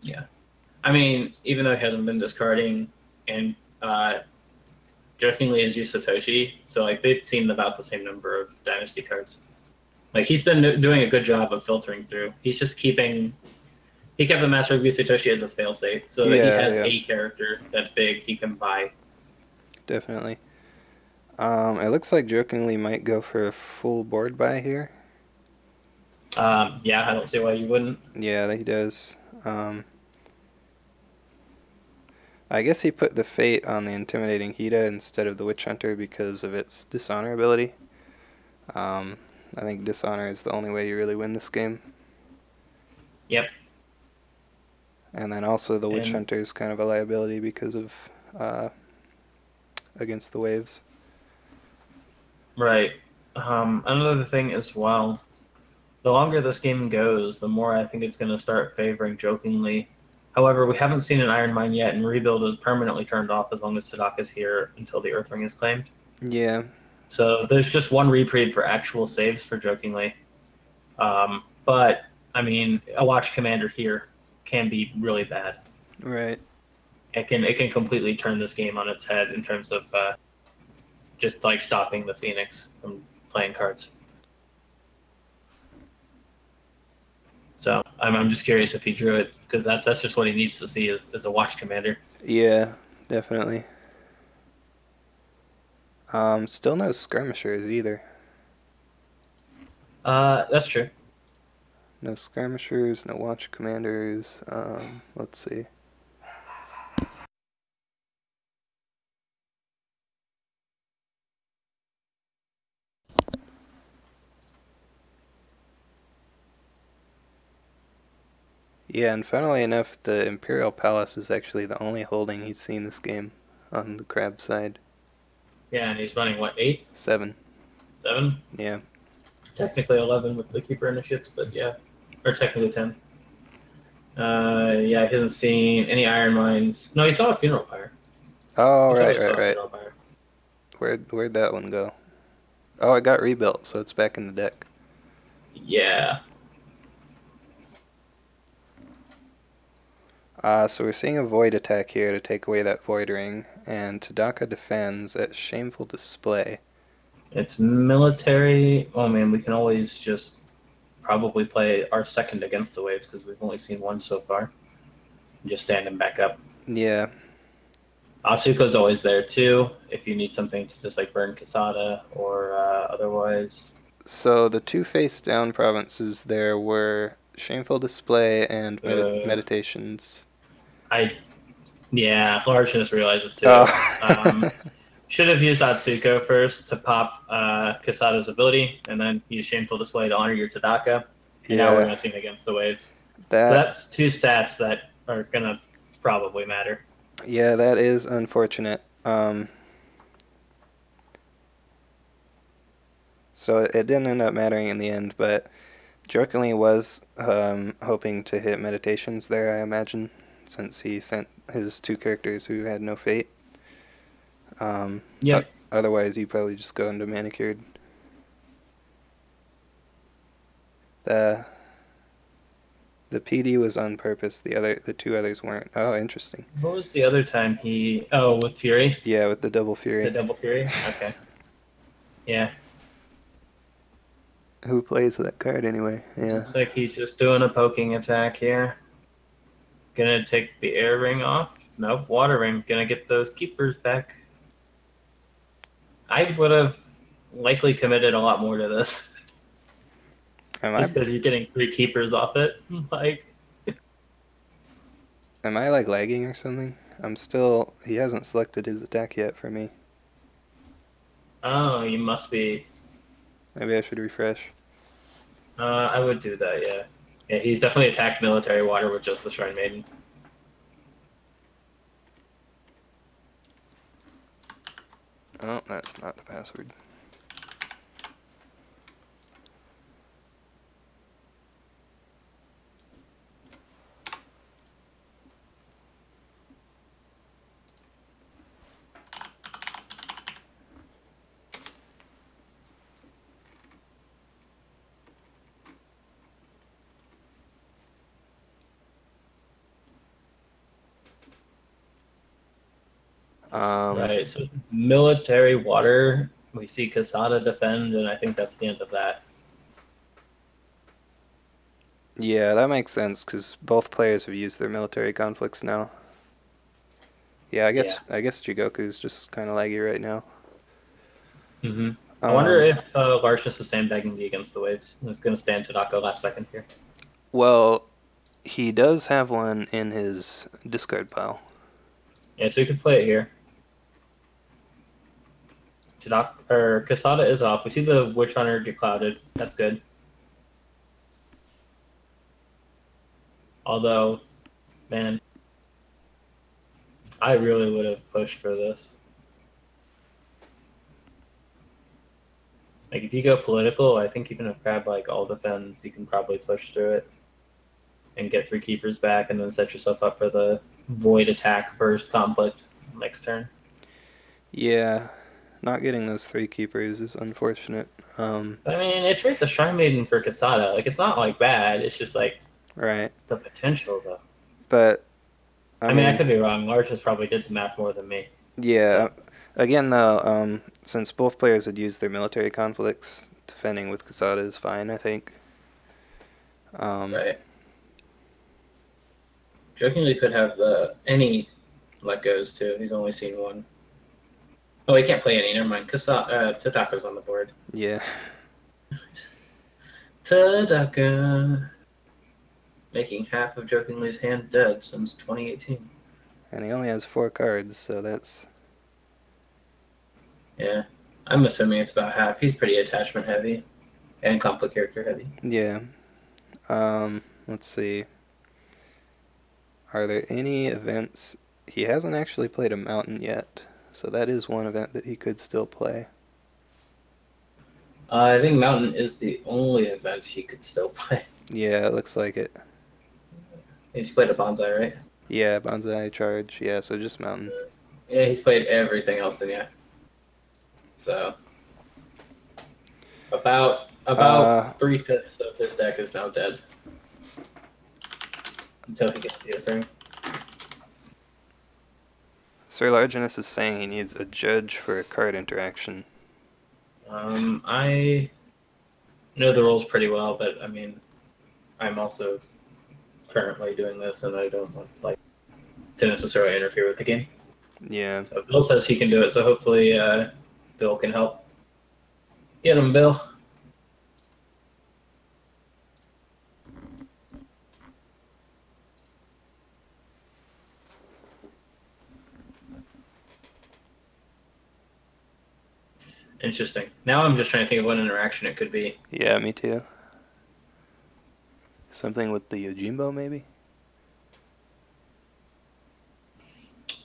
Yeah. I mean, even though he hasn't been discarding, and Jokingly has used Satoshi, so like they've seen about the same number of Dynasty cards. Like he's been doing a good job of filtering through. He's just keeping. He kept the Master of Satoshi as his failsafe, so that he has a character that's big he can buy. Definitely. It looks like Jokingly might go for a full board buy here. Yeah, I don't see why you wouldn't. Yeah, he does. I guess he put the Fate on the Intimidating Hida instead of the Witch Hunter because of its Dishonor ability. I think Dishonor is the only way you really win this game. Yep. And then also the Witch Hunter is kind of a liability because of against the waves. Right. Another thing as well, the longer this game goes, the more I think it's going to start favoring Jokingly. However, we haven't seen an Iron Mine yet, and Rebuild is permanently turned off as long as Tadaka's here until the Earth Ring is claimed. Yeah. So there's just one reprieve for actual saves for Jokingly. But, I mean, a Watch Commander here can be really bad. Right. It can completely turn this game on its head in terms of just like stopping the Phoenix from playing cards. So I'm just curious if he drew it, because that's just what he needs to see as a Watch Commander. Yeah, definitely. Still no Skirmishers either. That's true. No skirmishers, no watch commanders. Let's see. Yeah, and funnily enough, the Imperial Palace is actually the only holding he's seen this game on the crab side. Yeah, and he's running what, 8? 7. 7? Yeah. Technically 11 with the keeper initiates, but yeah, or technically 10. Yeah, he hasn't seen any iron mines. No, he saw a funeral pyre. Oh, He right, totally right, saw a right. funeral pyre. Where'd that one go? Oh, it got rebuilt, so it's back in the deck. Yeah. So we're seeing a Void attack here to take away that Void Ring, and Tadaka defends at Shameful Display. It's military. Oh man, we can always just probably play our second against the waves because we've only seen one so far. Just stand him back up. Yeah. Asuko's always there too if you need something to just like burn Kasada or otherwise. So the two face-down provinces there were Shameful Display and Meditations. Largeness realizes too. Oh. Should have used Atsuko first to pop Kasada's ability, and then use Shameful Display to honor your Tadaka. And now we're going to see him against the waves. So that's two stats that are going to probably matter. Yeah, that is unfortunate. So it didn't end up mattering in the end, but jokingly was hoping to hit Meditations there, I imagine, since he sent his two characters who had no fate. Yep. Otherwise, you probably just go into Manicured. The PD was on purpose. The two others weren't. Oh, interesting. What was the other time he? Oh, with Fury. Yeah, with the Double Fury. The Double Fury. Okay. Yeah. Who plays that card anyway? Yeah. Looks like he's just doing a poking attack here. Gonna take the air ring off. Nope, water ring. Gonna get those keepers back. I would have likely committed a lot more to this. Just because you're getting 3 keepers off it. Like, am I like lagging or something? He hasn't selected his attack yet for me. Oh, you must be. Maybe I should refresh. I would do that, yeah. Yeah, he's definitely attacked military water with just the Shrine Maiden. Oh, that's not the password. Right, so military water, we see Kasada defend, and I think that's the end of that. Yeah, that makes sense, because both players have used their military conflicts now. Yeah, I guess Jigoku's just kind of laggy right now. Mm-hmm. I wonder if Largeness is sandbagging the against the waves. He's going to stand Tadako last second here. Well, he does have one in his discard pile. Yeah, so you could play it here. Kasada is off. We see the Witch Hunter get clouded. That's good. Although, man, I really would have pushed for this. Like, if you go political, I think even if grab like all defends, you can probably push through it and get 3 keepers back, and then set yourself up for the void attack first conflict next turn. Yeah, not getting those 3 keepers is unfortunate. I mean, it trades a Shrine Maiden for Kasada. Like, it's not like bad. It's just like right. The potential, though. But I mean, I could be wrong. Largeness probably did the math more than me. Yeah. So. Again, though, since both players had used their military conflicts, defending with Kasada is fine, I think. Right. Jokingly could have any let goes too. He's only seen one. Oh, he can't play any. Never mind. Tadako's on the board. Yeah. Tadaka. making half of Jokingly's hand dead since 2018. And he only has 4 cards, so that's... Yeah, I'm assuming it's about half. He's pretty attachment heavy and conflict character heavy. Yeah. Let's see. Are there any events... He hasn't actually played a mountain yet, so that is one event that he could still play. I think mountain is the only event he could still play. Yeah, it looks like it. He's played a bonsai, right? Yeah, bonsai charge. Yeah, so just mountain. Yeah, he's played everything else then, yeah. So about 3/5 of his deck is now dead until he gets the other thing. Sirlargeness is saying he needs a judge for a card interaction. I know the rules pretty well, but I mean, I'm also currently doing this, and I don't want to necessarily interfere with the game. Yeah. So Bill says he can do it, so hopefully Bill can help. Get him, Bill. Interesting. Now I'm just trying to think of what interaction it could be. Yeah, me too. Something with the Yojimbo, maybe?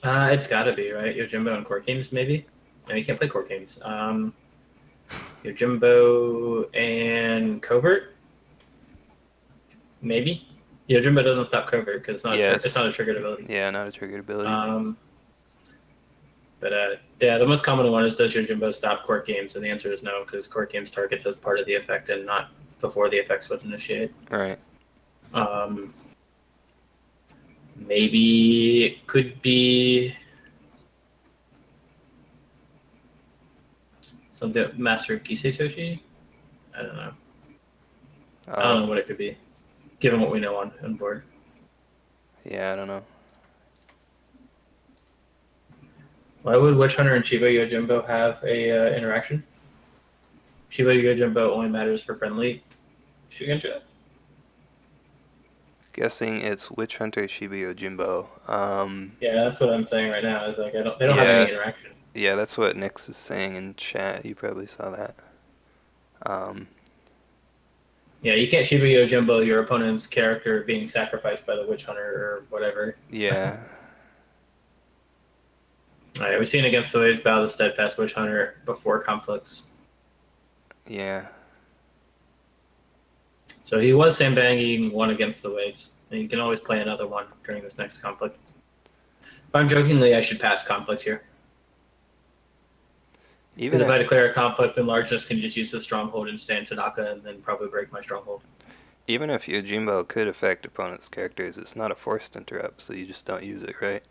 It's got to be, right? Yojimbo and Court Games, maybe? No, you can't play Court Games. Yojimbo and Covert? Maybe? Yojimbo doesn't stop Covert because it's not a triggered ability. Yeah, not a triggered ability. But yeah, the most common one is, does Yojimbo stop Court Games? And the answer is no, because Court Games targets as part of the effect and not before the effects would initiate. Right. Maybe it could be something Master Kisei I don't know. I don't know what it could be, given what we know on board. Yeah, I don't know. Why would Witch Hunter and Shiba Yojimbo have a interaction? Shiba Yojimbo only matters for friendly Shugenja? Guessing it's Witch Hunter Shiba Yojimbo. Yeah, that's what I'm saying right now. Is like they don't have any interaction. Yeah, that's what Nix is saying in chat. You probably saw that. Yeah, you can't Shiba Yojimbo your opponent's character being sacrificed by the Witch Hunter or whatever. Yeah. Alright, we've seen Against the Waves battle the Steadfast Witch Hunter before conflicts. Yeah. So he was sandbagging one Against the Waves, and you can always play another one during this next conflict. If I'm jokingly, I should pass conflict here. Even if I declare a conflict, then Largeness can just use the Stronghold and stand Tanaka and then probably break my Stronghold. Even if Yojimbo could affect opponent's characters, it's not a forced interrupt, so you just don't use it, right?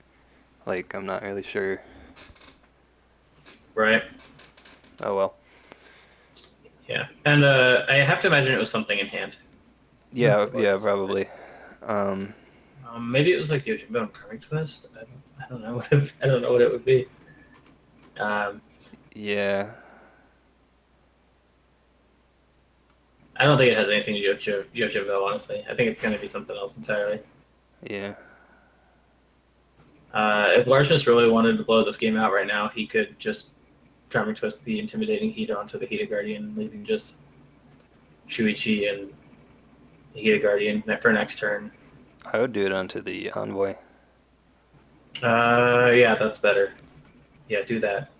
Like, I'm not really sure. Right. Oh, well. Yeah. And I have to imagine it was something in hand. Yeah, probably. Maybe it was like Yojimbo and Karmic Twist. I don't know what it would be. Yeah. I don't think it has anything to do with Yojimbo, honestly. I think it's going to be something else entirely. Yeah. If Largeness really wanted to blow this game out right now, he could just Karmic Twist the Intimidating Heat onto the Heated Guardian, leaving just Shuichi and Heated Guardian for next turn. I would do it onto the Envoy. Yeah, that's better. Yeah, do that.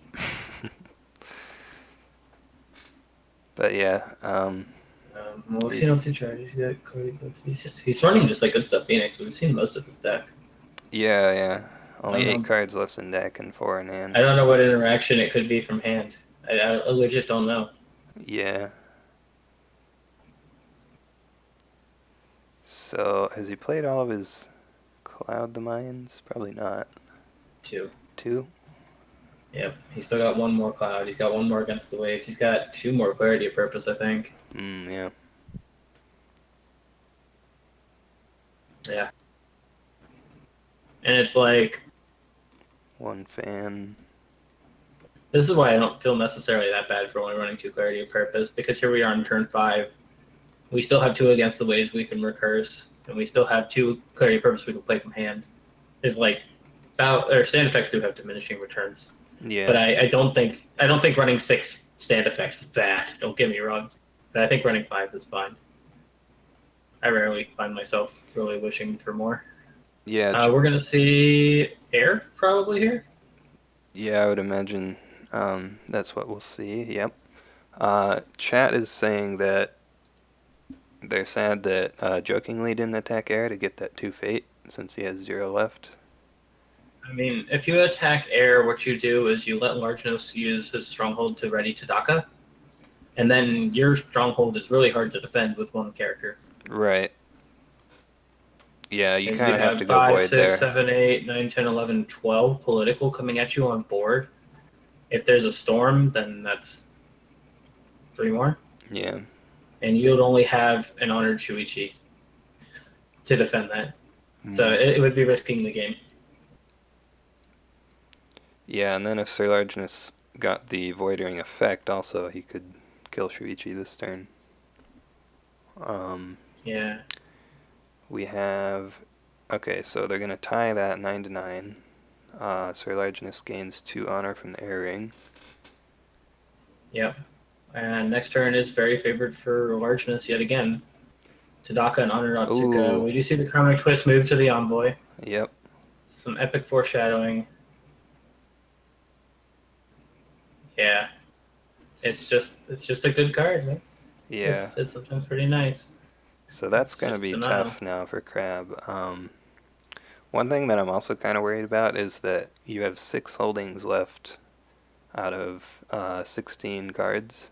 But yeah, well, we've seen LC charges. He's running just like Good Stuff Phoenix. We've seen most of his deck. Yeah. Only 8 cards left in deck and 4 in hand. I don't know what interaction it could be from hand. I legit don't know. Yeah. So, has he played all of his Cloud the Mayans? Probably not. 2. 2? Yep. He's still got 1 more Cloud. He's got 1 more Against the Waves. He's got 2 more Clarity of Purpose, I think. Yeah. Yeah. And it's like... 1 fan. This is why I don't feel necessarily that bad for only running 2 Clarity of Purpose, because here we are on turn 5. We still have 2 Against the Waves we can recurse. and we still have 2 clarity of purpose we can play from hand, is like or stand effects do have diminishing returns. Yeah. But I don't think running 6 stand effects is bad. Don't get me wrong, but I think running 5 is fine. I rarely find myself really wishing for more. Yeah. We're gonna see air probably here. Yeah, I would imagine that's what we'll see. Yep. Chat is saying that they're sad that Jokingly didn't attack air to get that 2 fate since he has 0 left. I mean, if you attack air, what you do is you let Largeness use his stronghold to ready Tadaka, and then your stronghold is really hard to defend with one character. Right. Yeah, you kind of have to go 5, void 6, there. 7, 8, 9, 10, 11, 12 political coming at you on board. If there's a storm, then that's 3 more. Yeah. And you'd only have an honored Shuichi to defend that. So it would be risking the game. Yeah, and then if sirlargeness got the void ring effect, also he could kill Shuichi this turn. Yeah. We have... Okay, so they're going to tie that 9-9. Sirlargeness gains 2 honor from the air ring. Yep. And next turn is very favored for largeness yet again. Tadaka and Honor Otsuka. Ooh. We do see the Karmic Twist move to the Envoy. Yep. Some epic foreshadowing. Yeah. It's just a good card, man. Yeah. It's sometimes pretty nice. So that's going to be tough now for Crab. One thing that I'm also kind of worried about is that you have 6 holdings left out of 16 cards.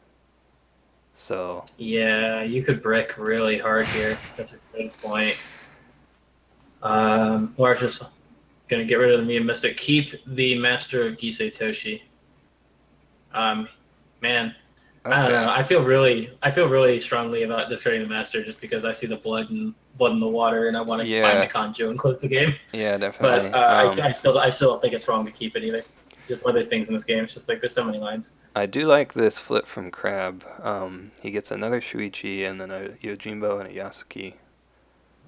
So yeah, you could brick really hard here. That's a good point. We're just gonna get rid of the Mia Mystic. Keep the Master of Gisei Toshi. Man, okay. I don't know. I feel really strongly about discarding the Master just because I see the blood in the water, and I want to find the Kanjo and close the game. Yeah, definitely. But I still don't think it's wrong to keep it either. Just one of those things in this game. It's just like there's so many lines. I do like this flip from Crab. He gets another Shuichi and then a Yojimbo and a Yasuki.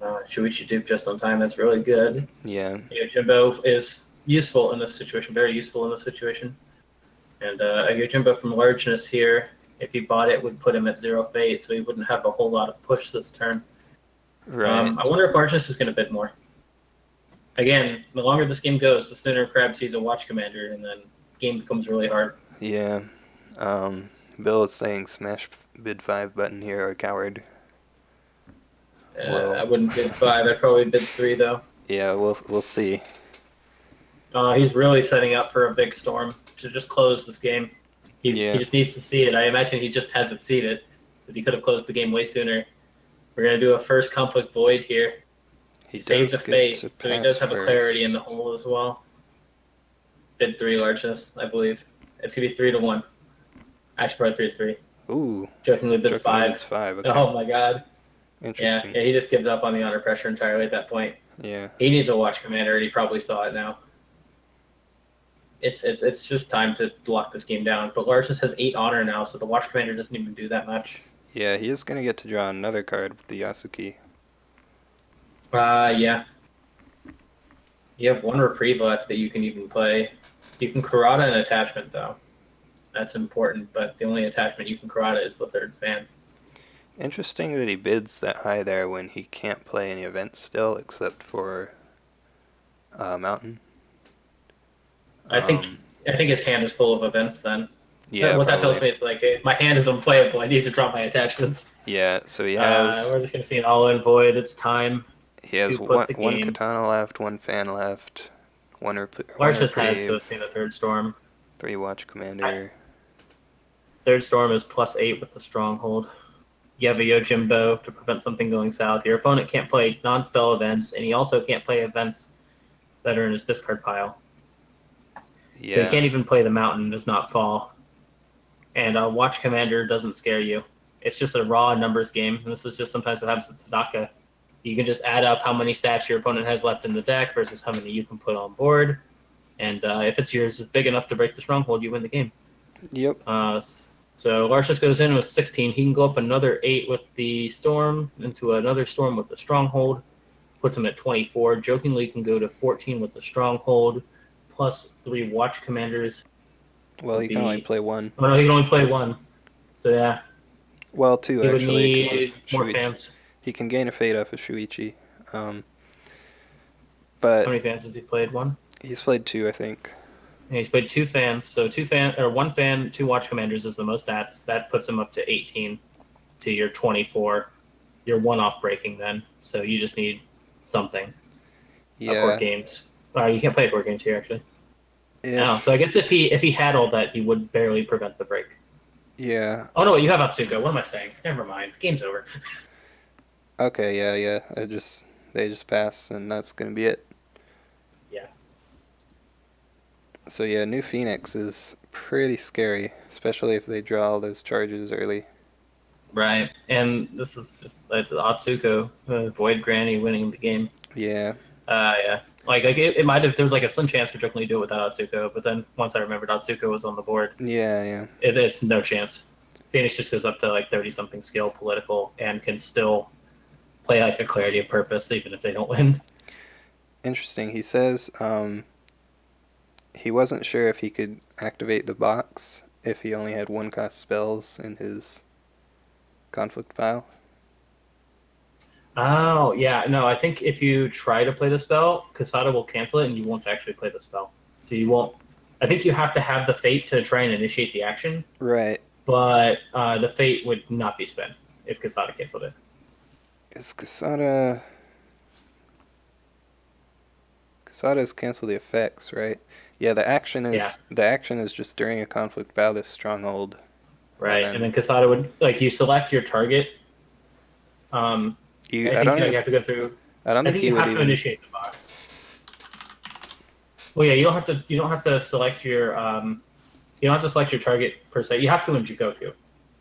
Shuichi dupe just on time. That's really good. Yeah. Yojimbo is useful in this situation. Very useful in this situation. And a Yojimbo from largeness here, if he bought it, would put him at 0 fate, so he wouldn't have a whole lot of push this turn. Right. I wonder if largeness is going to bid more. Again, the longer this game goes, the sooner Crab sees a watch commander, and then game becomes really hard. Yeah. Bill is saying smash bid 5 button here or coward. I wouldn't bid 5. I'd probably bid 3 though. Yeah, we'll see. He's really setting up for a big storm to just close this game. He just needs to see it. I imagine he just hasn't seen it because he could have closed the game way sooner. We're gonna do a first conflict void here. He saved the fate, so he does have a clarity in the hole as well. Bid 3 largeness, I believe. It's gonna be 3-1. Actually, probably 3-3. Ooh. Jokingly bids 5. Bids 5. Okay. Oh my god. Interesting. Yeah, he just gives up on the honor pressure entirely at that point. Yeah. He needs a watch commander, and he probably saw it now. It's just time to lock this game down. But largeness has 8 honor now, so the watch commander doesn't even do that much. Yeah, he is going to get to draw another card with the Yasuki. Yeah. You have 1 reprieve left that you can even play. You can Kurata an attachment, though. That's important, but the only attachment you can Kurata is the 3rd fan. Interesting that he bids that high there when he can't play any events still, except for Mountain. I think his hand is full of events then. Yeah, what that tells me is like, hey, my hand is unplayable. I need to drop my attachments. Yeah, so he has... we're just going to see an all-in void. It's time. He has one katana left, 1 fan left, Largeness has to have seen the 3rd storm. 3 watch commander. 3rd storm is +8 with the stronghold. You have a Yojimbo to prevent something going south. Your opponent can't play non-spell events, and he also can't play events that are in his discard pile. Yeah. So he can't even play the mountain, does not fall. And a watch commander doesn't scare you. It's just a raw numbers game. And this is just sometimes what happens with Tadaka. You can just add up how many stats your opponent has left in the deck versus how many you can put on board. And if it's yours is big enough to break the stronghold, you win the game. Yep. So Largeness goes in with 16. He can go up another 8 with the storm into another storm with the stronghold. puts him at 24. Jokingly can go to 14 with the Stronghold, plus 3 Watch Commanders. Well, he can only play one. Oh no, he can only play one. So yeah. Well, two He would actually, because need of more Shuichi. fans. He can gain a fate off of Shuichi. How But many fans has he played? One? he's played two, I think. And he's played 2 fans. So 1 fan, 2 Watch Commanders is the most stats. That puts him up to 18 to your 24. You're 1 off breaking then. So you just need something. Yeah. Court games. You can't play court games here actually. If, So I guess if he had all that, he would barely prevent the break. Yeah. Oh no, you have Atsuko. What am I saying? Never mind. Game's over. Okay, yeah. They just pass, and that's gonna be it. Yeah. So yeah, New Phoenix is pretty scary, especially if they draw all those charges early. Right, and this is just it's Atsuko, Void Granny winning the game. Yeah. Yeah. Like it might have, there was like a slim chance for Jokingly to do it without Atsuko, but then once I remembered Atsuko was on the board, Yeah. it's no chance. Phoenix just goes up to like 30-something skill political and can still play like a Clarity of Purpose even if they don't win. Interesting. He says he wasn't sure if he could activate the box if he only had 1-cost spells in his conflict pile. Oh, yeah. No, I think if you try to play the spell, Kasada will cancel it and you won't actually play the spell. So you won't. I think you have to have the Fate to try and initiate the action. Right. But the Fate would not be spent if Kasada canceled it. Is Kasada's cancel the effects, right? Yeah, the action is just during a conflict bow this stronghold. Right, and then Kasada would you select your target. You have to go through. I don't think you you have would to even initiate the box. Well, yeah, you don't have to select your you don't have to select your target per se. You have to in Jikoku,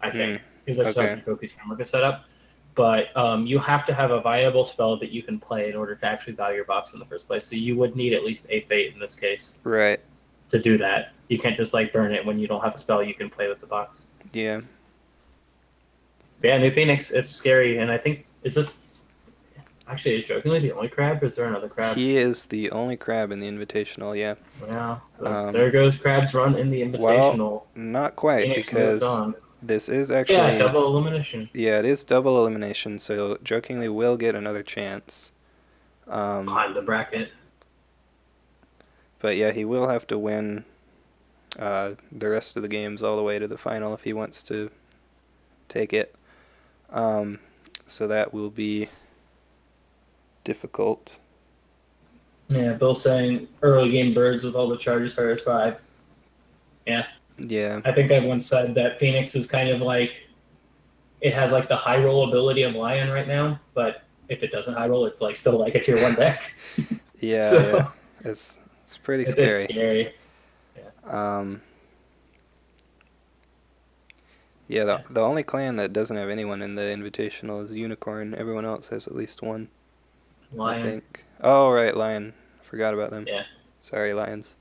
I think, because that's how Jikoku's framework is set up. But you have to have a viable spell that you can play in order to actually value your box in the first place. So you would need at least a Fate in this case, right, to do that. You can't just burn it when you don't have a spell you can play with the box. Yeah. Yeah, New Phoenix, it's scary, and I think is Jokingly the only crab, or is there another crab? He is the only crab in the Invitational, yeah. Yeah. There goes Crab's run in the Invitational. Well, not quite, Phoenix because this is actually... Yeah, double elimination. Yeah, it is double elimination, so Jokingly will get another chance. Climb the bracket. But yeah, he will have to win the rest of the games all the way to the final if he wants to take it. So that will be difficult. Yeah, Bill's saying early game birds with all the charges for S5. Yeah. Yeah. I think I once said that Phoenix is kind of it has the high roll ability of Lion right now, but if it doesn't high roll, it's still a tier 1 deck. Yeah, so, yeah. It's pretty scary. It's scary. Yeah. Yeah, the only clan that doesn't have anyone in the Invitational is Unicorn. Everyone else has at least one. Lion. I think. Oh, right, Lion. Forgot about them. Yeah. Sorry, Lions.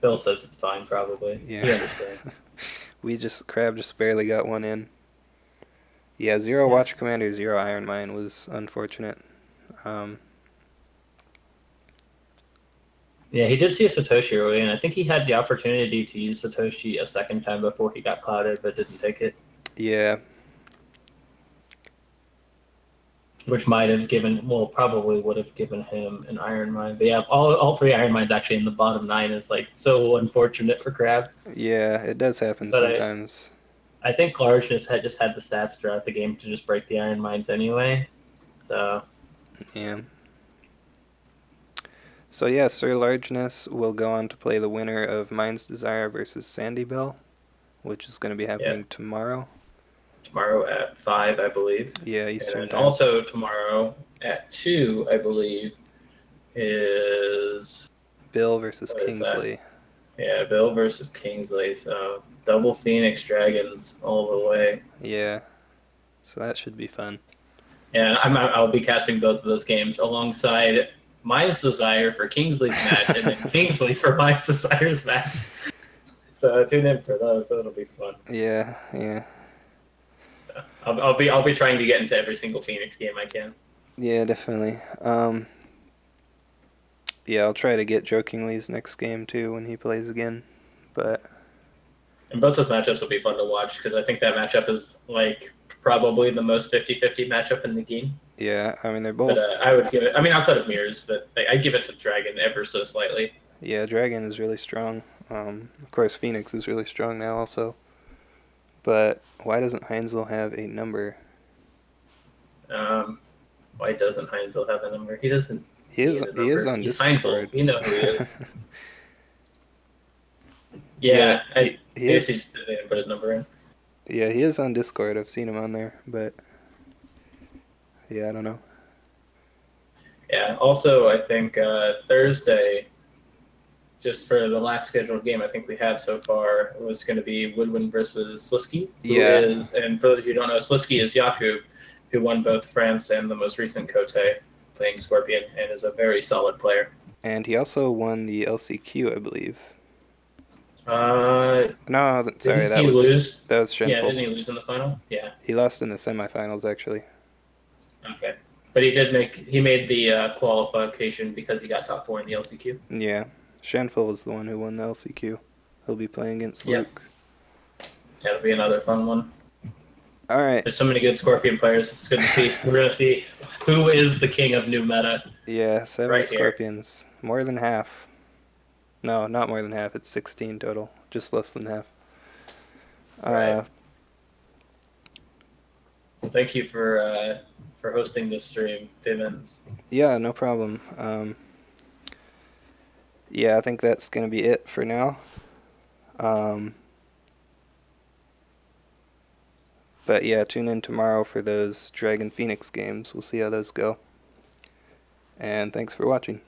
Bill says it's fine, probably. Yeah. He understands. Crab just barely got one in. Yeah, 0 Watch Commander, 0 Iron Mine was unfortunate. Yeah, he did see a Satoshi early, and I think he had the opportunity to use Satoshi a second time before he got clouded, but didn't take it. Yeah. Which probably would have given him an Iron Mine. But yeah, all 3 Iron Mines actually in the bottom 9 is so unfortunate for Crab. Yeah, it does happen sometimes. I think Largeness just had the stats throughout the game to just break the Iron Mines anyway. So. Yeah. So yeah, sirlargeness will go on to play the winner of Mind's Desire versus Sandy Bell, which is going to be happening tomorrow. Tomorrow at 5, I believe. Yeah, Eastern and time. Also tomorrow at 2, I believe, is Bill versus Kingsley. Yeah, Bill versus Kingsley. So double Phoenix Dragons all the way. Yeah, so that should be fun. Yeah, I'll be casting both of those games alongside Mind's Desire for Kingsley's match and then Kingsley for Mind's Desire's match. So tune in for those. So it'll be fun. Yeah. I'll be trying to get into every single Phoenix game I can. Yeah, definitely. Yeah, I'll try to get Jokingly's next game too when he plays again. But And both those matchups will be fun to watch because I think that matchup is like probably the most 50-50 matchup in the game. yeah, I mean they're But both. I would give it. I mean, outside of mirrors, but I'd give it to Dragon ever so slightly. Yeah, Dragon is really strong. Of course, Phoenix is really strong now also. But why doesn't Heinzel have a number? Um, why doesn't Heinzel have a number? He doesn't He is. need a He is number. on He's Heinzel. Discord. You know who he is. Yeah, Yeah, I he guess he is. just didn't put his number in. Yeah, he is on Discord. I've seen him on there, but yeah, I don't know. Yeah. Also, I think Thursday, just for the last scheduled game I think we have so far, was going to be Woodwind versus Slisky, who Yeah, is, and for those of you who don't know, Slisky is Jakub, who won both France and the most recent Kote, playing Scorpion, and is a very solid player. and he also won the LCQ, I believe. Uh, No, sorry, didn't he lose? that was Yeah, Shinful. didn't he lose in the final? Yeah. He lost in the semifinals, actually. Okay. But he made the qualification because he got top 4 in the LCQ. Yeah, Shinful is the one who won the LCQ. He'll be playing against Yep. Luke. That'll be another fun one. All right. There's so many good Scorpion players. It's good to see. We're going to see who is the king of new meta. Yeah, 7 Right here. Scorpions. More than half. No, not more than half. It's 16 total. Just less than half. Right. Well, thank you for hosting this stream, Vivens. Yeah, no problem. Yeah, I think that's going to be it for now. But yeah, tune in tomorrow for those Dragon Phoenix games. We'll see how those go. And thanks for watching.